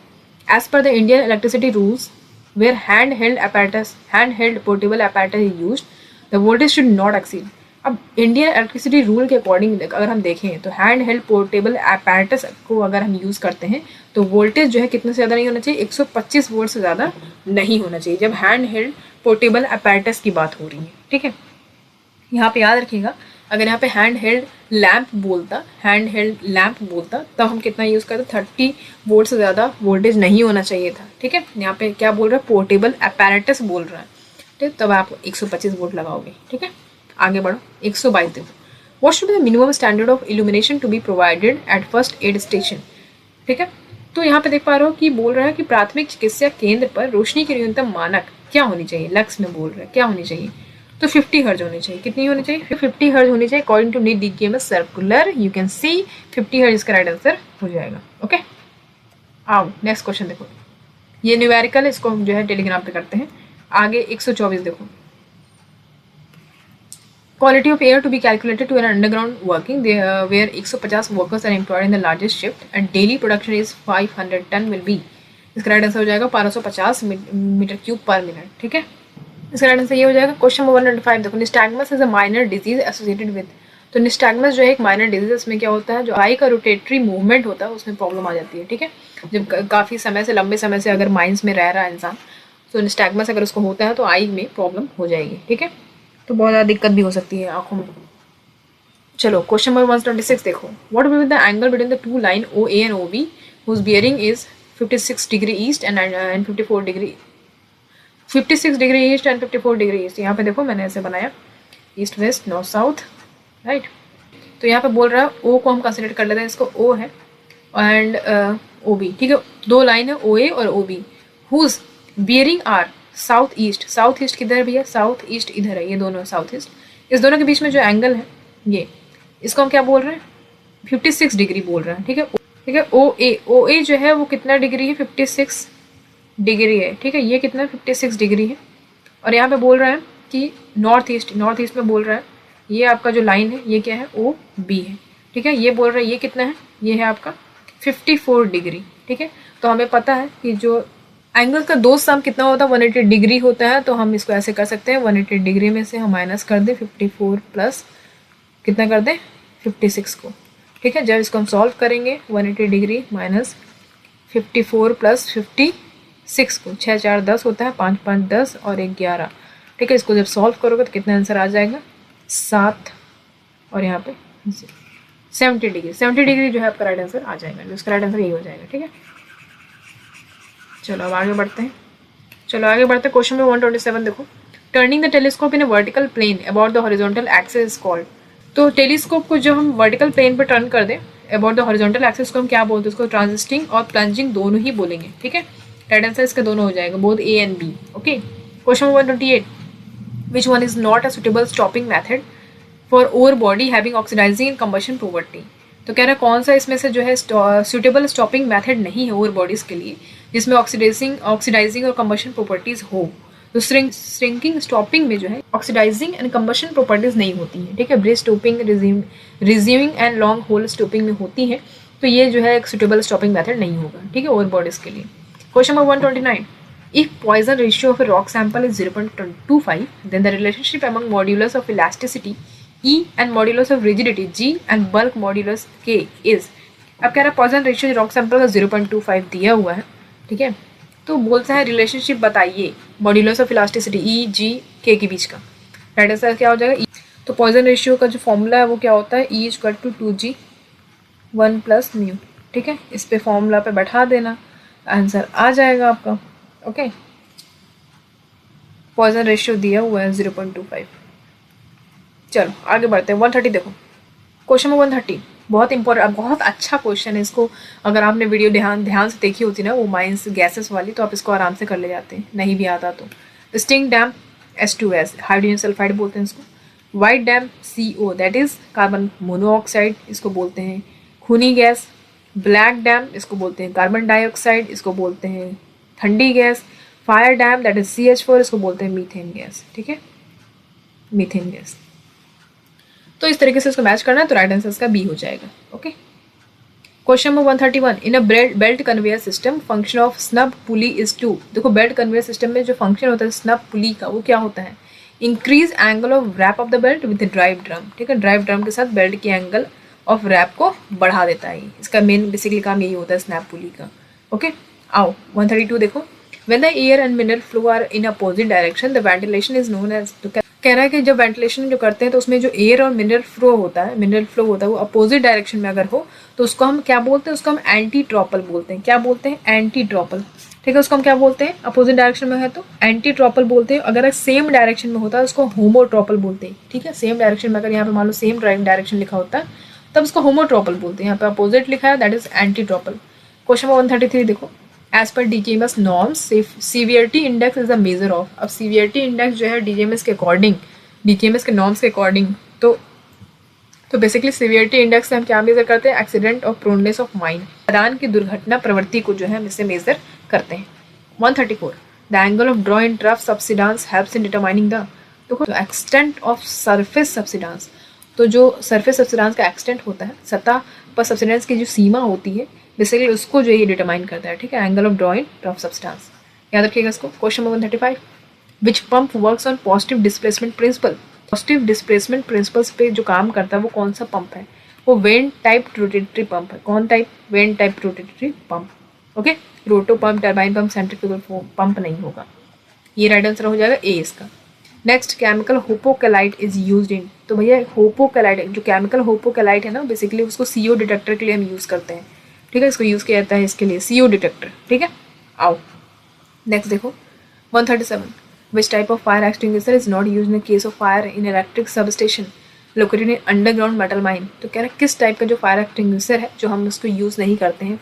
S1: as per the Indian electricity rules where hand held portable apparatus is used, the voltage should not exceed। अब इंडियन इलेक्ट्रिसिटी रूल के अकॉर्डिंग अगर हम देखें तो हैंड हेल्ड पोर्टेबल apparatus को अगर हम यूज़ करते हैं तो वोल्टेज जो है कितने से ज़्यादा नहीं होना चाहिए? 125 वोल्ट से ज़्यादा नहीं होना चाहिए जब हैंड हेल्ड पोर्टेबल apparatus की बात हो रही है, ठीक है। यहाँ पे याद रखिएगा, अगर यहाँ पे हैंड हेल्ड लैम्प बोलता तब हम कितना यूज़ करते? 30 वोल्ट से ज़्यादा वोल्टेज नहीं होना चाहिए था, ठीक है। यहाँ पे क्या बोल रहा है? पोर्टेबल apparatus बोल रहा है, ठीक। तब आप 125 वोल्ट लगाओगे, ठीक है। आगे बढ़ो 122 देखो, what should be the minimum standard of illumination to be provided at first aid station, ठीक है। तो यहाँ पे देख पा रहे हो कि बोल रहा है कि प्राथमिक चिकित्सा केंद्र पर रोशनी की न्यूनतम मानक क्या होनी चाहिए? लक्स में बोल रहा है क्या होनी चाहिए? तो 50 हर्ज होनी चाहिए। कितनी होनी चाहिए? 50 हर्ज होनी चाहिए according to neat DGMS circular. You can see 50 hertz इसका राइट आंसर हो जाएगा, ओके। आओ नेक्स्ट क्वेश्चन देखो, ये न्यूमेरिकल, इसको हम जो है टेलीग्राम पे करते हैं। आगे 124 देखो, quality of air to be calculated to an underground working where 150 workers are employed in the largest shift and daily production is 500 ton will be। इसका राइट आंसर हो जाएगा 550 मीटर क्यूब पर मिनट, ठीक है। इसका राइट आंसर ये हो जाएगा। क्वेश्चन नंबर 195 देखो, nystagmus is a minor disease associated with. तो निस्टैग्मस जो है एक माइनर डिजीज, इसमें क्या होता है? जो आई का रोटेटरी मूवमेंट होता है उसमें प्रॉब्लम आ जाती है, ठीक है। जब काफ़ी समय से, लंबे समय से अगर माइंस में रह रहा है इंसान, तो निस्टैग्मस अगर उसको होता है तो आई में प्रॉब्लम हो जाएगी, ठीक है। तो बहुत ज़्यादा दिक्कत भी हो सकती है आंखों में। चलो क्वेश्चन नंबर 126 देखो, what will be the angle between the two line O A and O B whose bearing is 56 degree east and 56 degree east and 54 degree east. यहाँ पे देखो मैंने ऐसे बनाया, east west north south, right. तो यहाँ पे बोल रहा है ओ को हम कंसिडर कर लेते हैं, इसको ओ है, एंड ओ बी, ठीक है, दो लाइन है ओ ए और O B, whose bearing are south east, south east किधर है भैया, साउथ ईस्ट इधर है, ये दोनों साउथ ईस्ट, इस दोनों के बीच में जो एंगल है ये, इसको हम क्या बोल रहे हैं, 56 डिग्री बोल रहे हैं, ठीक है। ठीक है, ओ ए जो है वो कितना डिग्री है, 56 डिग्री है, ठीक है, ये कितना 56 डिग्री है। और यहाँ पे बोल रहे हैं कि नॉर्थ ईस्ट में बोल रहा है, ये आपका जो लाइन है ये क्या है, ओ बी है, ठीक है, ये बोल रहा है ये कितना है, ये है आपका 54 डिग्री, ठीक है। तो हमें पता है कि जो एंगल का दो सम कितना होता है, 180 डिग्री होता है, तो हम इसको ऐसे कर सकते हैं, 180 डिग्री में से हम माइनस कर दें 54 प्लस कितना कर दें 56 को, ठीक है। जब इसको हम सॉल्व करेंगे 180 डिग्री माइनस 54 प्लस 56 को, 6 4 10 होता है, 5 5 10 और 1 11, ठीक है। इसको जब सॉल्व करोगे तो कितना आंसर आ जाएगा 7 और यहाँ पे 70 डिग्री, 70 डिग्री जो है आपका राइट आंसर आ जाएगा, जो इसका राइट आंसर यही हो जाएगा, ठीक है। चलो अब आगे बढ़ते हैं, क्वेश्चन में 127 देखो, turning the telescope in a vertical plane about the horizontal axis is called. तो टेलीस्कोप को जब हम वर्टिकल प्लेन पर टर्न कर दें अबाउट द हॉरिजॉन्टल एक्सिस को हम क्या बोलते हैं, उसको ट्रांजिस्टिंग और प्लंजिंग दोनों ही बोलेंगे, ठीक है। राइट आंसर इसका दोनों हो जाएगा, both A and B, okay. Question 128, which one is not a suitable stoping method for ore body having oxidising and combustion property. तो कह रहा है कौन सा इसमें से जो है सुटेबल स्टॉपिंग मेथड नहीं है ओवर बॉडीज के लिए जिसमें ऑक्सीडाइजिंग और कंबशन प्रॉपर्टीज हो। तो श्रिंकिंग स्टॉपिंग में जो है ऑक्सीडाइजिंग एंड कंबशन प्रॉपर्टीज नहीं होती है, ठीक है। Bridge stoping, resuing and long hole stoping में होती है, तो ये जो है एक सुटेबल स्टॉपिंग मेथड नहीं होगा, ठीक है, ओवर बॉडीज के लिए। Question number 129, if Poisson ratio of a rock sample is 0.25, then the relationship among modulus of elasticity E and modulus of rigidity G and bulk modulus K is। अब कह रहा है Poisson ratio रॉक सैंपल का 0.25 दिया हुआ है, ठीक है। तो बोलता है रिलेशनशिप बताइए मॉड्यूलस ऑफ इलास्टिसिटी ई जी के के बीच का। राइट आंसर क्या हो जाएगा, तो पॉइजन रेशियो का जो फॉर्मूला है वो क्या होता है, E equal to 2g 1 plus mu, ठीक है। इस पे फॉर्मूला पे बैठा देना, आंसर आ जाएगा आपका, ओके। पॉइजन रेशियो दिया हुआ है 0.25। चलो आगे बढ़ते हैं, 130 देखो, क्वेश्चन नंबर 130 बहुत इंपॉर्टेंट, बहुत अच्छा क्वेश्चन है। इसको अगर आपने वीडियो ध्यान से देखी होती ना वो माइंस गैसेस वाली, तो आप इसको आराम से कर ले जाते हैं, नहीं भी आता तो। Sting dam H2S hydrogen sulphide बोलते हैं इसको। White dam CO that is carbon monoxide, इसको बोलते हैं खूनी गैस। ब्लैक डैम इसको बोलते हैं कार्बन डाइऑक्साइड, इसको बोलते हैं ठंडी gas. Fire dam that is CH4, इसको बोलते हैं मीथेन गैस, ठीक है, मीथेन गैस। तो इस तरीके से इसको मैच करना है, तो राइट आंसर इसका बी हो जाएगा, okay. Question number 131, in a belt conveyor system function of snub pulley is to. देखो बेल्ट कन्वेयर सिस्टम में जो फंक्शन होता है स्नब पुली का वो क्या होता है, increase angle of wrap of the belt with drive drum, ठीक है। ड्राइव ड्रम के साथ बेल्ट की एंगल ऑफ रैप को बढ़ा देता है, इसका मेन बेसिकली काम यही होता है स्नैप पुली का, ओके। आओ 132 देखो, when the air and mineral flow are in opposite direction the ventilation is known as। तो कह रहा है कि जब वेंटिलेशन जो करते हैं तो उसमें जो एयर और मिनरल फ्लो होता है वो अपोजिट डायरेक्शन में अगर हो तो उसको हम क्या बोलते हैं, उसको हम एंटी ट्रॉपल बोलते हैं। क्या बोलते हैं, एंटी ट्रॉपल, ठीक है। उसको हम क्या बोलते हैं, अपोजिट डायरेक्शन में है तो एंटी ट्रॉपल बोलते हैं। अगर सेम डायरेक्शन में होता है उसको होमोट्रॉपल बोलते हैं, ठीक है। सेम डायरेक्शन में अगर यहाँ पे मान लो सेम डायरेक्शन लिखा होता है तब उसको होमोट्रॉपल बोलते हैं, यहाँ पे अपोजिट लिखा है that is anti tropal. Question 133 देखो, as per DGMS norms severity index is a measure of. अब सीवियरिटी इंडेक्स जो है DGMS के अकॉर्डिंग, DGMS के नॉर्म्स के अकॉर्डिंग, तो बेसिकली सीवियरिटी इंडेक्स से हम क्या मेजर करते हैं, एक्सीडेंट और प्रोननेस ऑफ माइंड, मैदान की दुर्घटना प्रवृत्ति को जो है हम इससे मेजर करते हैं। 134, the angle of draw in rough subsidence helps in determining the, देखो एक्सटेंट ऑफ सरफेस सब्सिडेंस। तो जो सरफेस सब्सिडेंस का एक्सटेंट होता है, सतह पर सब्सिडेंस की जो सीमा होती है बेसिकली उसको जो ये डिटरमाइन करता है, ठीक है, angle of draw in rough substance, याद रखिएगा इसको। Question number 135, which pump works on positive displacement principle. Positive displacement principles पे जो काम करता है वो कौन सा पंप है, वो वेन टाइप रोटेटरी पंप है। कौन type, vane type rotary pump, okay. Roto pump, turbine pump, centrifugal pump नहीं होगा, ये राइट आंसर हो जाएगा ए इसका। Next, chemical hypochlorite is used in. तो भैया होपोकैलाइट, जो केमिकल होपोकैलाइट है ना बेसिकली उसको CO डिटेक्टर के लिए हम यूज़ करते हैं, ठीक है। इसको यूज़ किया जाता है इसके लिए CO डिटेक्टर, ठीक है। आओ नेक्स्ट देखो 137, विच type of fire extinguisher is not use in case of fire in electric substation located in underground metal mine. तो कह रहा है किस टाइप का जो फायर एक्सटिंग्विशर है जो हम उसको यूज़ नहीं करते हैं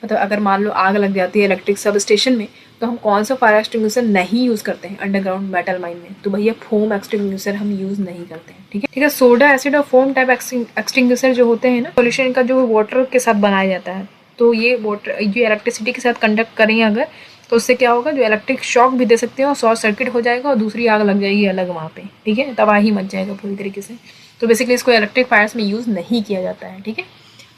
S1: मतलब अगर मान लो आग लग जाती है इलेक्ट्रिक सब स्टेशन में, तो हम कौन सा फायर एक्सटिंग्विशर नहीं यूज़ करते हैं अंडरग्राउंड मेटल माइन में? तो भैया फोम एक्सटिंग्विशर हम यूज़ नहीं करते हैं। ठीक है, ठीक है। सोडा एसिड और फोम टाइप एक्सटिंग्विशर जो होते हैं ना, सॉल्यूशन का जो वाटर के साथ बनाया जाता है, तो ये वाटर जो इलेक्ट्रिसिटी के साथ कंडक्ट करें अगर, तो उससे क्या होगा, जो इलेक्ट्रिक शॉक भी दे सकते हैं और शॉर्ट सर्किट हो जाएगा और दूसरी आग लग जाएगी अलग वहाँ पे। ठीक है, तबाही मच जाएगा पूरी तरीके से। तो बेसिकली इसको इलेक्ट्रिक फायर्स में यूज़ नहीं किया जाता है। ठीक है,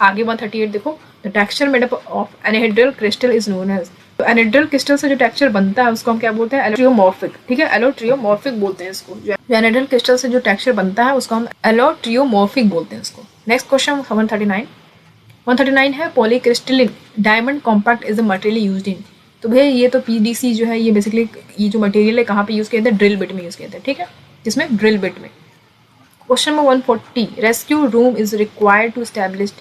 S1: आगे 138 देखो, the texture made up of anhedral crystal is known as. तो एनहेड्रल क्रिस्टल से जो टेक्सचर बनता है उसको हम क्या बोलते हैं? एलोट्रियोमॉर्फिक। ठीक है, एलोट्रियोमॉर्फिक बोलते हैं इसको। जो एनहेड्रल क्रिस्टल से जो टेक्सचर बनता है उसको हम एलोट्रियोमॉर्फिक बोलते हैं इसको। नेक्स्ट क्वेश्चन 139 है, polycrystalline diamond compact is the material used in. तो भैया ये तो पीडीसी जो है, ये बेसिकली ये जो मटेरियल है कहाँ पे यूज़ किया जाता है? ड्रिल बिट में यूज़ किया जाता है। ठीक है, जिसमें ड्रिल बिट में। Question number 140, rescue room is required to establish.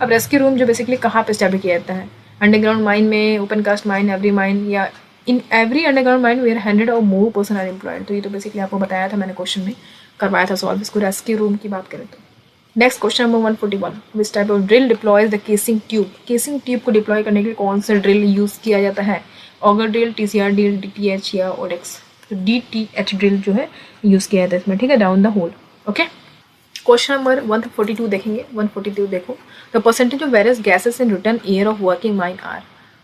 S1: अब रेस्क्यू रूम जो बेसिकली कहाँ पे स्टैब्लिश किया जाता है? अंडरग्राउंड माइन में, open cast mine, every mine, या in every underground mine where 100 और मोर पर्सन आर एम्प्लॉयड। तो ये तो बेसिकली आपको बताया था मैंने, क्वेश्चन में करवाया था सॉल्व इसको, रेस्क्यू रूम की बात करें तो। Next question number 141, which type of drill deploys the casing tube. Casing tube को डिप्लॉय करने के लिए कौन सा ड्रिल यूज़ किया जाता है? Auger drill, TCR drill, DTH या ओडेक्स। तो डीटीएच ड्रिल जो है यूज़ किया जाता है इसमें। ठीक है, down the hole. Okay, question number 142 देखेंगे। 142 देखो, the percentage of various gases in return air of working mine are.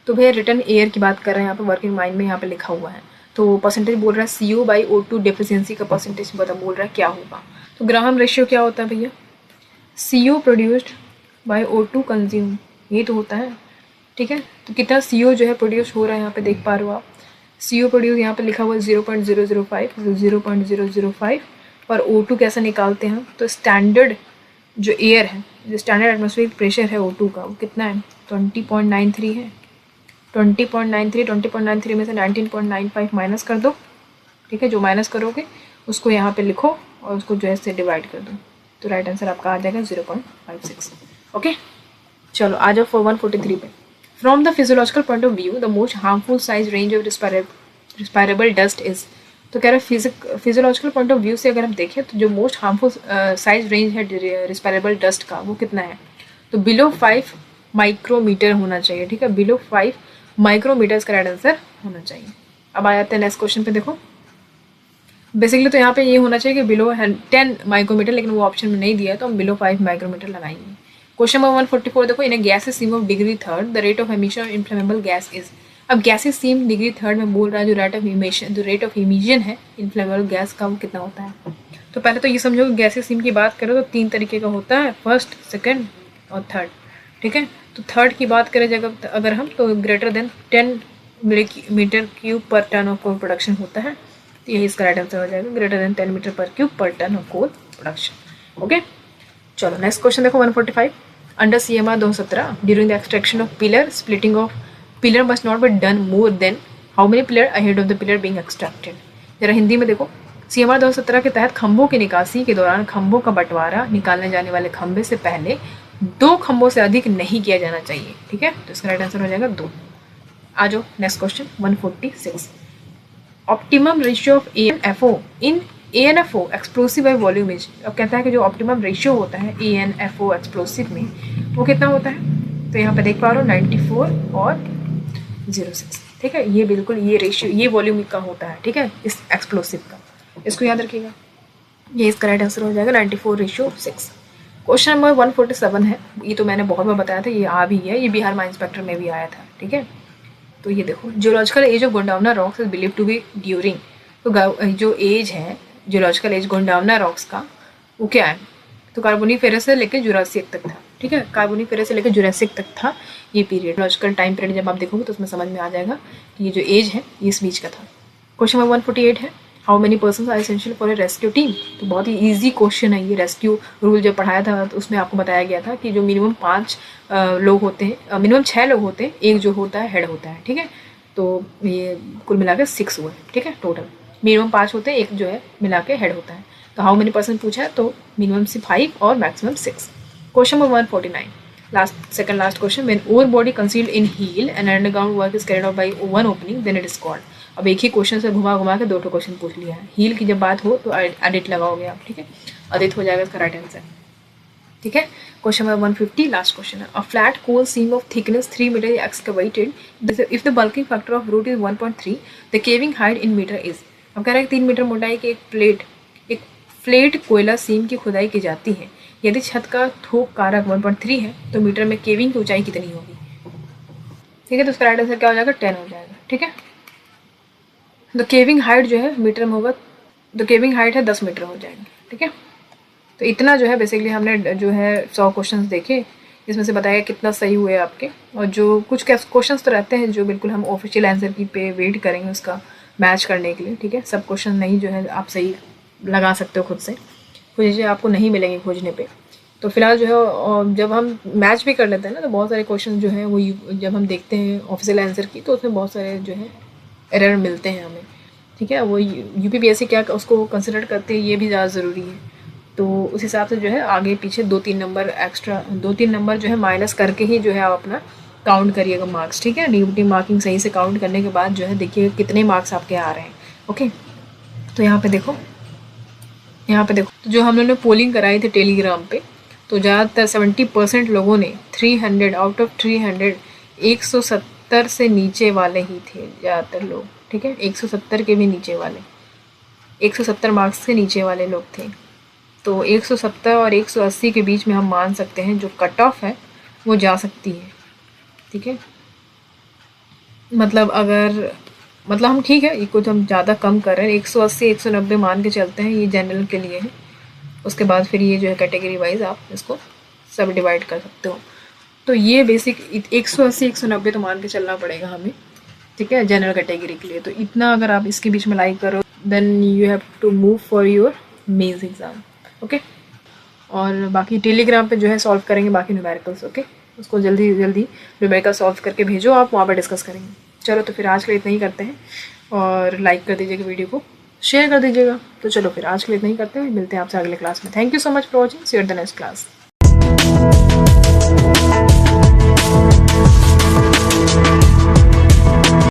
S1: तो भैया रिटर्न एयर की बात कर रहे हैं यहाँ पे, वर्किंग माइन में यहाँ पे लिखा हुआ है। तो परसेंटेज बोल रहा है CO/O2 डेफिशिएंसी का परसेंटेज बोल रहा है क्या होगा। तो ग्राहम रेशियो क्या होता है भैया? CO produced by O2 consume, ये तो होता है। ठीक है, तो कितना CO जो है प्रोड्यूस हो रहा है यहाँ पे देख पा रहे हो आप। CO प्रोड्यूस यहाँ पे लिखा हुआ है 0.005, 0.005। और O2 कैसे निकालते हैं? तो स्टैंडर्ड जो एयर है, जो स्टैंडर्ड एटमॉस्फेरिक प्रेशर है O2 का, वो कितना है? 20.93 है। 20.93 में से 19.95 माइनस कर दो। ठीक है, जो माइनस करोगे उसको यहाँ पे लिखो और उसको जो है से डिवाइड कर दो, तो राइट आंसर आपका आ जाएगा 0.56। ओके, चलो आ जाओ 143 पे। From the physiological point of view the most harmful size range of respirable dust is. तो कह रहे हैं फिजियोलॉजिकल पॉइंट ऑफ व्यू से अगर हम देखें तो जो मोस्ट हार्मफुल साइज रेंज है रिस्पायरेबल डस्ट का, वो कितना है? तो बिलो 5 माइक्रोमीटर होना चाहिए। ठीक है, बिलो 5 माइक्रोमीटर का राइट आंसर होना चाहिए। अब आ जाते हैं नेक्स्ट क्वेश्चन पे। देखो बेसिकली तो यहाँ पे ये होना चाहिए कि बिलो 10 माइक्रोमीटर, लेकिन वो ऑप्शन में नहीं दिया है तो हम बिलो 5 माइक्रोमीटर लगाएंगे। क्वेश्चन नंबर 144 देखो, in gassy seam of degree 3 the rate of emission of inflammable gas is. अब गैसेज सीम डिग्री 3 में बोल रहा है जो रेट ऑफ इमिशन है इन्फ्लेमेबल गैस का, वो कितना होता है? तो पहले तो ये समझो कि गैसेज सीम की बात करो तो 3 तरीके का होता है, फर्स्ट, सेकेंड और थर्ड। ठीक है, तो थर्ड की बात करें जगह अगर हम, तो greater than 10 metre cube per ton of coal production होता है। तो यही इसका राइट आंसर हो जाएगा, greater than 10 metre per cube per ton of coal production. Okay, चलो नेक्स्ट क्वेश्चन देखो 145, under CMR 2017 during the extraction of pillar splitting of pillar must not be done more than how many pillar ahead of the pillar being extracted. जरा हिंदी में देखो, CMR 2017 के तहत खंभों की निकासी के दौरान खंभों का बंटवारा निकालने जाने वाले खंभे से पहले 2 खंभों से अधिक नहीं किया जाना चाहिए। ठीक है, तो इसका राइट आंसर हो जाएगा 2। आ जाओ next question 146, optimum ratio of ANFO in ANFO explosive by volume is. अब कहता है कि जो ऑप्टिमम रेशियो होता है ANFO एक्सप्लोसिव में, वो कितना होता है? तो यहाँ पे देख पा रहे हो 94 और 06। ठीक है, ये बिल्कुल ये रेशियो, ये वॉल्यूम का होता है। ठीक है, इस एक्सप्लोसिव का, इसको याद रखिएगा। ये इसका राइट आंसर हो जाएगा 94:6। क्वेश्चन नंबर 147 है, ये तो मैंने बहुत बार बताया था, ये आ भी है, ये बिहार माइंस इंस्पेक्टर में भी आया था। ठीक है, तो ये देखो, geological age of Gondwana rocks is believe to be during. तो जो एज है जियोलॉजिकल एज गोंडावना रॉक्स का, वो क्या है? तो कार्बोनिफेरस से लेकर जुरासिक तक था। ठीक है, कार्बोनिफेरस से लेकर जुरासिक तक था ये पीरियड। जियोलॉजिकल टाइम पीरियड जब आप देखोगे तो उसमें समझ में आ जाएगा कि ये जो एज है ये इस बीच का था। क्वेश्चन नंबर 148 है, how many person are essential for a rescue team. तो बहुत ही ईजी क्वेश्चन है ये। रेस्क्यू रूल जब पढ़ाया था तो उसमें आपको बताया गया था कि जो मिनिमम 5 लोग होते हैं, मिनिमम 6 लोग होते हैं, एक जो होता है हेड होता है। ठीक है, तो ये कुल मिला के 6 हुए। ठीक है, टोटल मिनिमम 5 होते हैं, एक जो है मिला के हेड होता है। तो हाउ मेनी पर्सन पूछा है, तो मिनिमम से 5 और maximum 6। Question number 149, second last question, when ore body concealed in hill and underground work is carried out by one opening then it is called. अब एक ही क्वेश्चन से घुमा घुमा के 2 क्वेश्चन पूछ लिया है। हील की जब बात हो तो एडिट लगाओगे आप। ठीक है, एडिट हो जाएगा इसका राइट आंसर। ठीक है। क्वेश्चन नंबर 150 लास्ट क्वेश्चन है। A flat coal seam of thickness 3 metre excavated if the bulking factor of root is 1.3 the caving height in metre is. अब कह रहा है 3 मीटर मोटाई की एक फ्लेट कोयला सीम की खुदाई की जाती है। यदि छत का थोक कारक 1.3 है तो मीटर में केविंग की ऊंचाई कितनी होगी। ठीक है, तो उसका राइट आंसर क्या हो जाएगा, 10 हो जाएगा। ठीक है, तो केविंग हाइट जो है मीटर में होगा, तो केविंग हाइट है 10 मीटर हो जाएंगे। ठीक है, तो इतना जो है बेसिकली हमने जो है 100 क्वेश्चंस देखे, इसमें से बताया कितना सही हुए आपके। और जो कुछ क्वेश्चंस तो रहते हैं जो बिल्कुल हम ऑफिशियल आंसर की पे वेट करेंगे उसका मैच करने के लिए। ठीक है, सब क्वेश्चन नहीं जो है आप सही लगा सकते हो खुद से, कुछ चीज़ें आपको नहीं मिलेंगी खोजने पे। तो फिलहाल जो है जब हम मैच भी कर लेते हैं ना, तो बहुत सारे क्वेश्चन जो हैं वो जब हम देखते हैं ऑफिशियल आंसर की, तो उसमें बहुत सारे जो है एरर मिलते हैं हमें। ठीक है, वो यूपीपीएससी क्या उसको कंसिडर करते हैं ये भी ज़्यादा ज़रूरी है। तो उस हिसाब से जो है आगे पीछे 2-3 नंबर एक्स्ट्रा, 2-3 नंबर जो है माइनस करके ही जो है आप अपना काउंट करिएगा मार्क्स। ठीक है, नेगेटिव मार्किंग सही से काउंट करने के बाद जो है देखिए कितने मार्क्स आपके आ रहे हैं। ओके, तो यहाँ पे देखो, तो जो हम लोगों ने पोलिंग कराई थी टेलीग्राम पे, तो ज़्यादातर 70% लोगों ने 300 आउट ऑफ 300 170 से नीचे वाले ही थे ज़्यादातर लोग। ठीक है, 170 के भी नीचे वाले, 170 मार्क्स से नीचे वाले लोग थे। तो 170 और 180 के बीच में हम मान सकते हैं जो कट ऑफ है वो जा सकती है। ठीक है, मतलब अगर हम ठीक है, ये कुछ हम ज़्यादा कम कर रहे हैं, 180 190 मान के चलते हैं, ये जनरल के लिए है। उसके बाद फिर ये जो है कैटेगरी वाइज आप इसको सब डिवाइड कर सकते हो। तो ये बेसिक 180 190 तो मान के चलना पड़ेगा हमें। ठीक है, जनरल कैटेगरी के लिए। तो इतना अगर आप इसके बीच में लाइक करो then you have to move for your mains exam. ओके, और बाकी टेलीग्राम पे जो है सॉल्व करेंगे बाकी न्यूमेरिकल्स। ओके, उसको जल्दी न्यूमेरिकल सॉल्व करके भेजो, आप वहाँ पर डिस्कस करेंगे। चलो, तो फिर आज के लिए इतना ही करते हैं, और लाइक कर दीजिएगा वीडियो को, शेयर कर दीजिएगा। तो चलो फिर आज के लिए इतना ही करते हैं, मिलते हैं आपसे अगले क्लास में। Thank you so much for watching, see you at the next class.